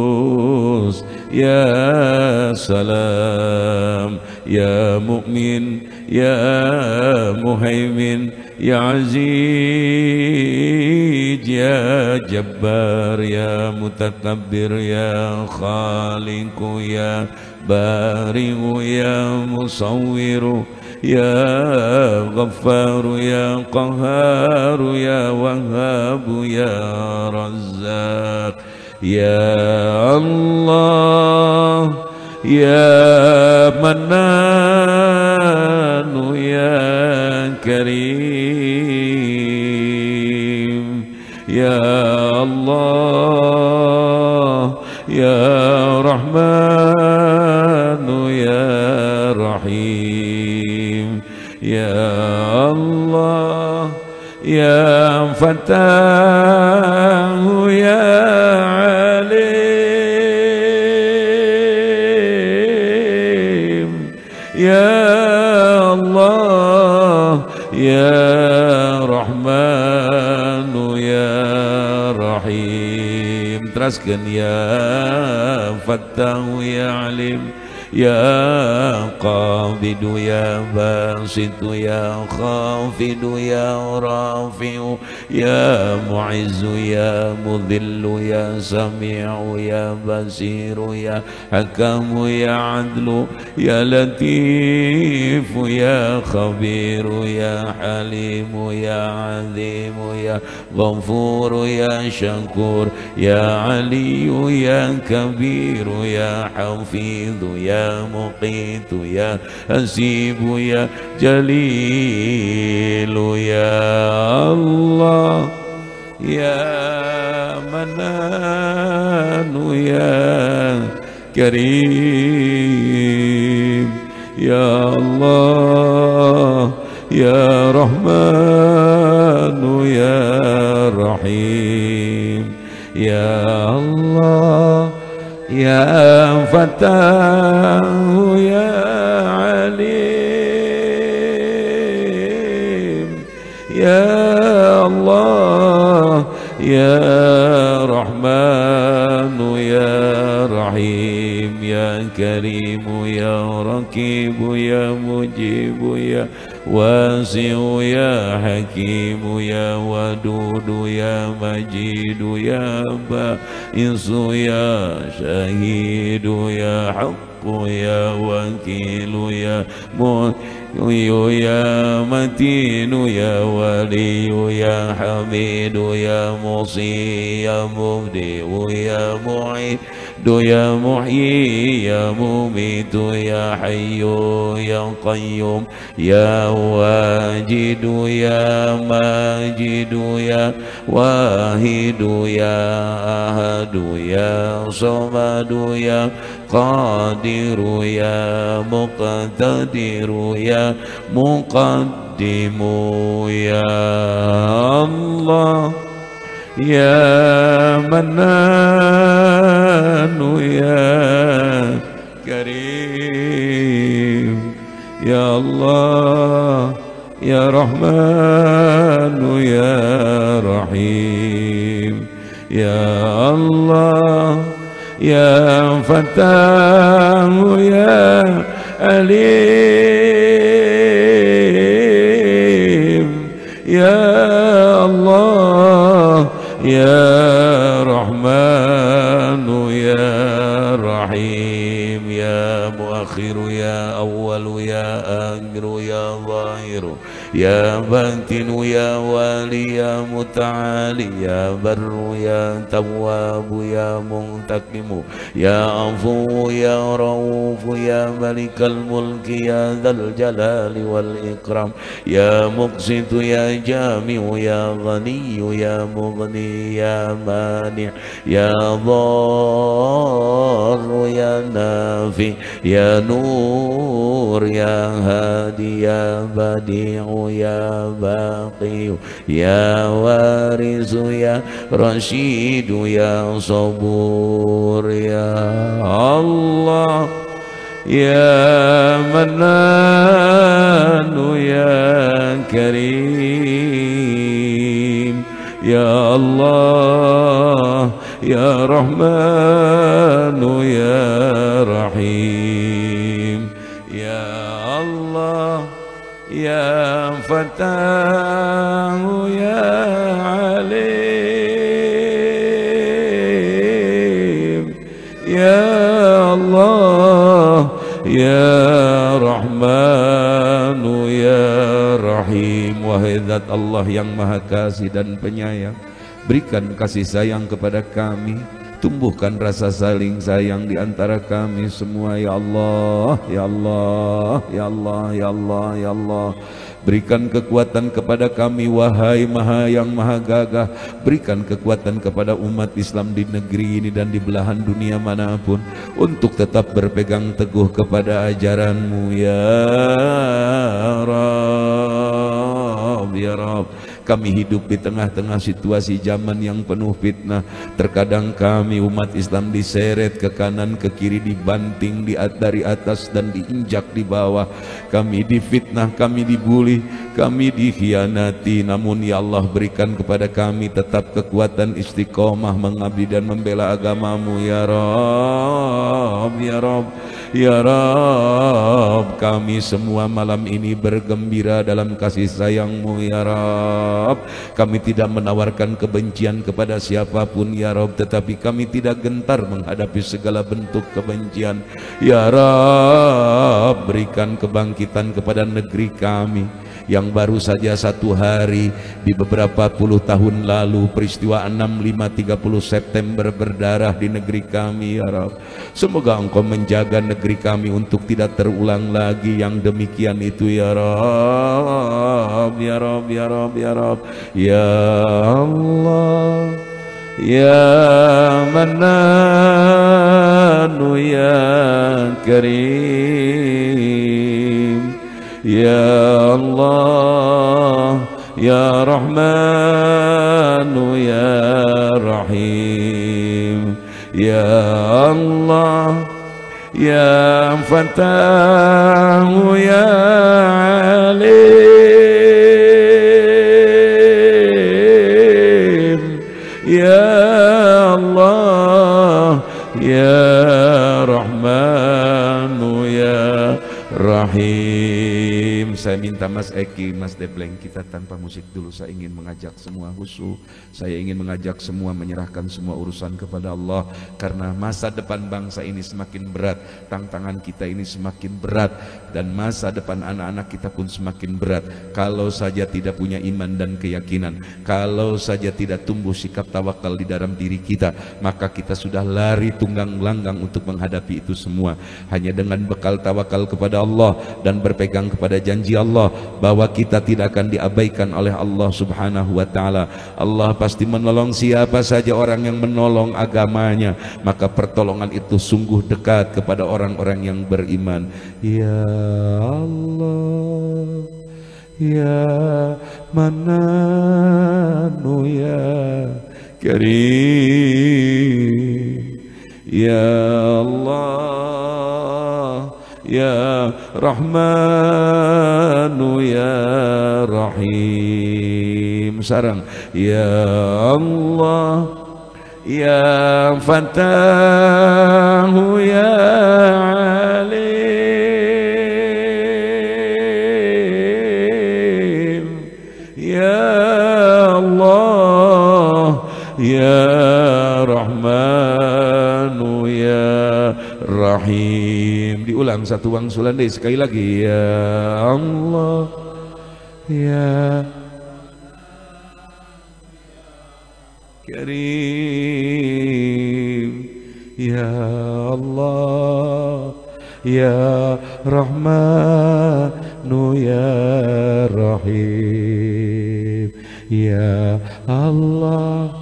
يا سلام يا مؤمن يا مهيمن يا عزيز يا جبار يا متكبر يا خالق يا بارئ يا مصور يا غفار يا قهار يا وهاب يا رزاق يا الله يا منان يا كريم يا الله يا رحمن يا رحيم يا الله يا فتاه يا عليم يا الله يا رحمن يا رحيم. Teruskan ya Fattah ya Alim ya Qabidu ya Basitu ya Khafidu ya Rafi'u ya Mu'izzu ya Mudhillu ya Sami'u ya Basiru ya Hakamu ya Adlu ya Latifu ya Khabiru ya Halimu ya Azimu ya Ghafuru ya Syakur ya Aliyu ya Kabiru ya Hafidhu ya مقيت يا حسيب يا جليل يا الله يا منان يا كريم يا الله يا رحمن يا رحيم يا الله يا فتاه يا عليم يا الله يا رحمن يا رحيم يا كريم يا رقيب يا مجيب يا واسع يا حكيم يا ودود يا مجيد يا بائس يا شهيد يا حق يا وكيل يا مؤمن يا متين يا ولي يا حميد يا مصي يا مبدئ يا معيد يا محيي يا مميت يا حي يا قيوم يا واجد يا ماجد يا واحد يا أحد يا صمد يا قادر يا مقتدر يا مقدم يا الله يا منان يا كريم يا الله يا رحمن يا رحيم يا الله يا فتاه يا عليم يا الله يا رحمن يا رحيم يا مؤخر يا أول يا آخر يا ظاهر يا باطن يا والي يا متعالي يا بر يا تواب يا منتقم يا عفو يا رؤوف يا ملك الملك يا ذا الجلال والإكرام يا مقسط يا جامع يا غني يا مغني يا مانع يا ضار يا نافع يا نور يا هادي يا بديع يا باقي يا وارث يا رشيد يا صبور يا الله Ya Mananu Ya Karim, Ya Allah, Ya Rahmanu Ya Rahim, Ya Allah, Ya Fatahu Ya Alim, Ya Allah, Ya Rahmanu Ya Rahim. Wahai Zat Allah yang Maha Kasih dan Penyayang, berikan kasih sayang kepada kami, tumbuhkan rasa saling sayang di antara kami semua, ya Allah, ya Allah, ya Allah, ya Allah, ya Allah. Berikan kekuatan kepada kami, wahai yang Maha Gagah. Berikan kekuatan kepada umat Islam di negeri ini dan di belahan dunia manapun, untuk tetap berpegang teguh kepada ajaran-Mu, ya Rabb, ya Rabb. Kami hidup di tengah-tengah situasi zaman yang penuh fitnah. Terkadang kami umat Islam diseret ke kanan ke kiri, dibanting dari atas dan diinjak di bawah. Kami difitnah, kami dibuli, kami dikhianati. Namun ya Allah, berikan kepada kami tetap kekuatan istiqomah mengabdi dan membela agama-Mu, ya Rabb, ya Rabb, ya Rabb. Kami semua malam ini bergembira dalam kasih sayang-Mu, ya Rabb. Kami tidak menawarkan kebencian kepada siapapun, ya Rabb, tetapi kami tidak gentar menghadapi segala bentuk kebencian, ya Rabb. Berikan kebangkitan kepada negeri kami yang baru saja 1 hari di beberapa puluh tahun lalu peristiwa 65 30 September berdarah di negeri kami, ya Rabb. Semoga Engkau menjaga negeri kami untuk tidak terulang lagi yang demikian itu, ya Rabb, ya Rabb, ya Rabb, ya Rabb. Ya Allah, ya Mananu Ya Karim, Ya Allah, Ya Rahmanu Ya Rahim, Ya Allah, Ya Fatahu Ya Alim, Ya Allah, Ya Rahmanu Ya Rahim. Saya minta Mas Eki, Mas Debleng, kita tanpa musik dulu. Saya ingin mengajak semua khusyuk. Saya ingin mengajak semua menyerahkan semua urusan kepada Allah, karena masa depan bangsa ini semakin berat, tantangan kita ini semakin berat, dan masa depan anak-anak kita pun semakin berat. Kalau saja tidak punya iman dan keyakinan, kalau saja tidak tumbuh sikap tawakal di dalam diri kita, maka kita sudah lari tunggang langgang untuk menghadapi itu semua. Hanya dengan bekal tawakal kepada Allah dan berpegang kepada janji Allah bahwa kita tidak akan diabaikan oleh Allah Subhanahu wa Ta'ala. Allah pasti menolong siapa saja orang yang menolong agamanya, maka pertolongan itu sungguh dekat kepada orang-orang yang beriman. Ya Allah, Ya Mananu Ya Karim, Ya Allah, Ya Rahmanu Ya Rahim. Sarang, Ya Allah, Ya Fatahu Ya Alim, Ya Allah, Ya Rahmanu Ya Rahim. Diulang satu wangsulan deh sekali lagi. Ya Allah, Ya Karim, Ya Allah, Ya Rahmanu Ya Rahim, Ya Allah,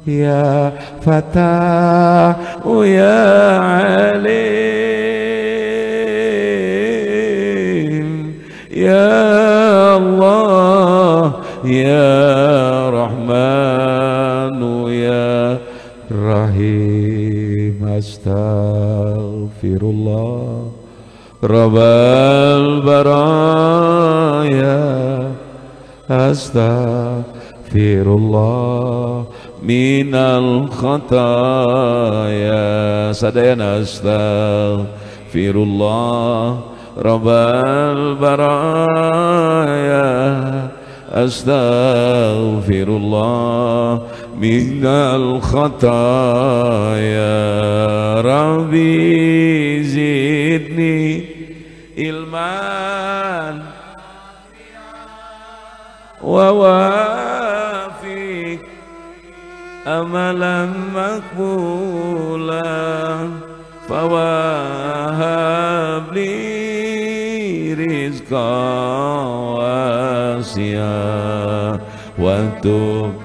Ya Fatahu Ya Alim, Ya Allah, Ya Rahmanu Ya Rahim. Astaghfirullah, Rabbal baraya astaghfirullah minal khataya sadayana astaghfirullah Rabbal baraya astaghfirullah minal khataya Rabbi zidni ilman wa wafiq amalan makbulan fawahab li rizqan wasi'a wa tub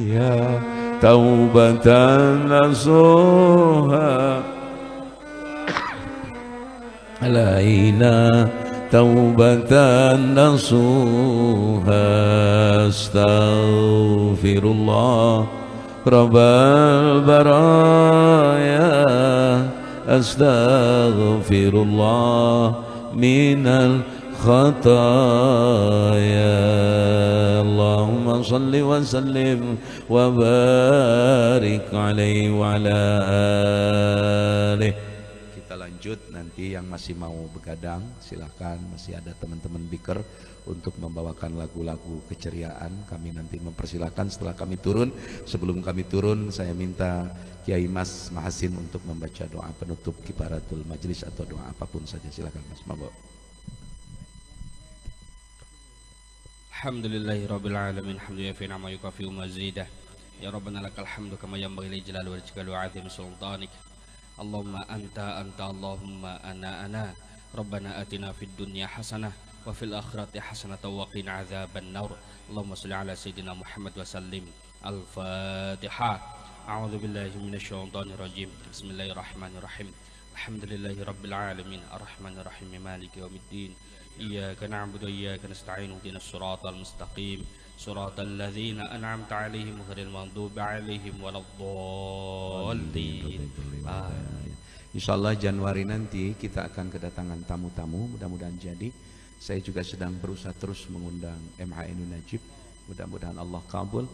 ya taubatan nasuha alaina taubatan nasuha astaghfirullah rabbal baraya astaghfirullah minal khataya Allahumma salli wa sallim wa barik alaihi wa ala alihi. Kita lanjut, nanti yang masih mau begadang silahkan, masih ada teman-teman biker untuk membawakan lagu-lagu keceriaan. Kami nanti mempersilahkan setelah kami turun. Sebelum kami turun saya minta Kiai Mas Mahasin untuk membaca doa penutup kifaratul majlis atau doa apapun saja, silakan Mas, monggo. Alhamdulillahi rabbil alamin hamdan yafi ni'ma yukafi mazidah ya rabbana lakal hamdu kama yanbaghi li jalali wajhika wa 'azimi sultanik Allahumma anta Allahumma ana rabbana atina fid dunya hasanah wa fil akhirati hasanah wa qina adzaban nar Allahumma shalli ala sayyidina Muhammad wa sallim al-Fatihah. A'udzu billahi minasy syaithanir rajim. Bismillahirrahmanirrahim. Alhamdulillahi rabbil alamin arrahmanir rahim maliki yaumiddin. Iyyaka na'budu wa iyyaka nasta'in ihdinas siratal mustaqim siratal ladzina an'amta 'alaihim ghairil maghdubi 'alaihim waladdallin. Insyaallah Januari nanti kita akan kedatangan tamu-tamu, mudah-mudahan jadi. Saya juga sedang berusaha terus mengundang MHNU Najib, mudah-mudahan Allah kabul.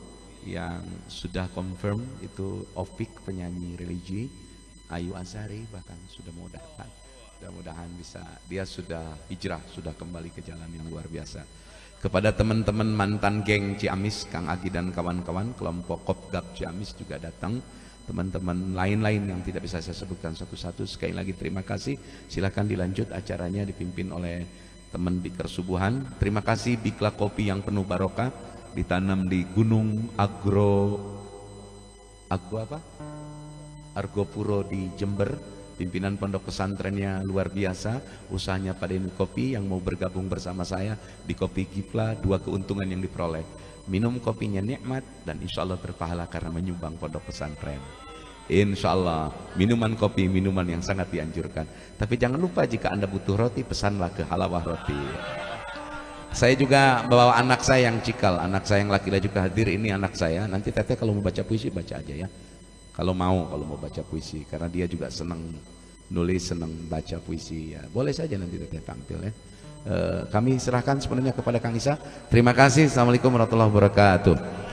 Yang sudah confirm itu Opik, penyanyi religi, Ayu Azhari bahkan sudah mau datang. Mudah-mudahan bisa, dia sudah hijrah, sudah kembali ke jalan yang luar biasa. Kepada teman-teman mantan geng Ciamis, Kang Agi dan kawan-kawan, kelompok Kopgap Ciamis juga datang. Teman-teman lain-lain yang tidak bisa saya sebutkan satu-satu, sekali lagi terima kasih. Silakan dilanjut acaranya dipimpin oleh teman Biker Subuhan. Terima kasih Bikla Kopi yang penuh barokah, ditanam di Gunung Argopuro di Jember. Pimpinan pondok pesantrennya luar biasa, usahanya Paden Kopi. Yang mau bergabung bersama saya di Kopi Kifla, 2 keuntungan yang diperoleh: minum kopinya nikmat dan insya Allah berpahala karena menyumbang pondok pesantren. Insya Allah minuman kopi, minuman yang sangat dianjurkan. Tapi jangan lupa jika Anda butuh roti, pesanlah ke Halawah Roti. Saya juga bawa anak saya yang cikal, anak saya yang laki-laki juga hadir. Ini anak saya, nanti teteh kalau mau baca puisi baca aja ya. Kalau mau baca puisi, karena dia juga senang nulis, senang baca puisi ya. Boleh saja nanti teteh tampil ya. Kami serahkan sepenuhnya kepada Kang Isa. Terima kasih. Assalamualaikum warahmatullahi wabarakatuh.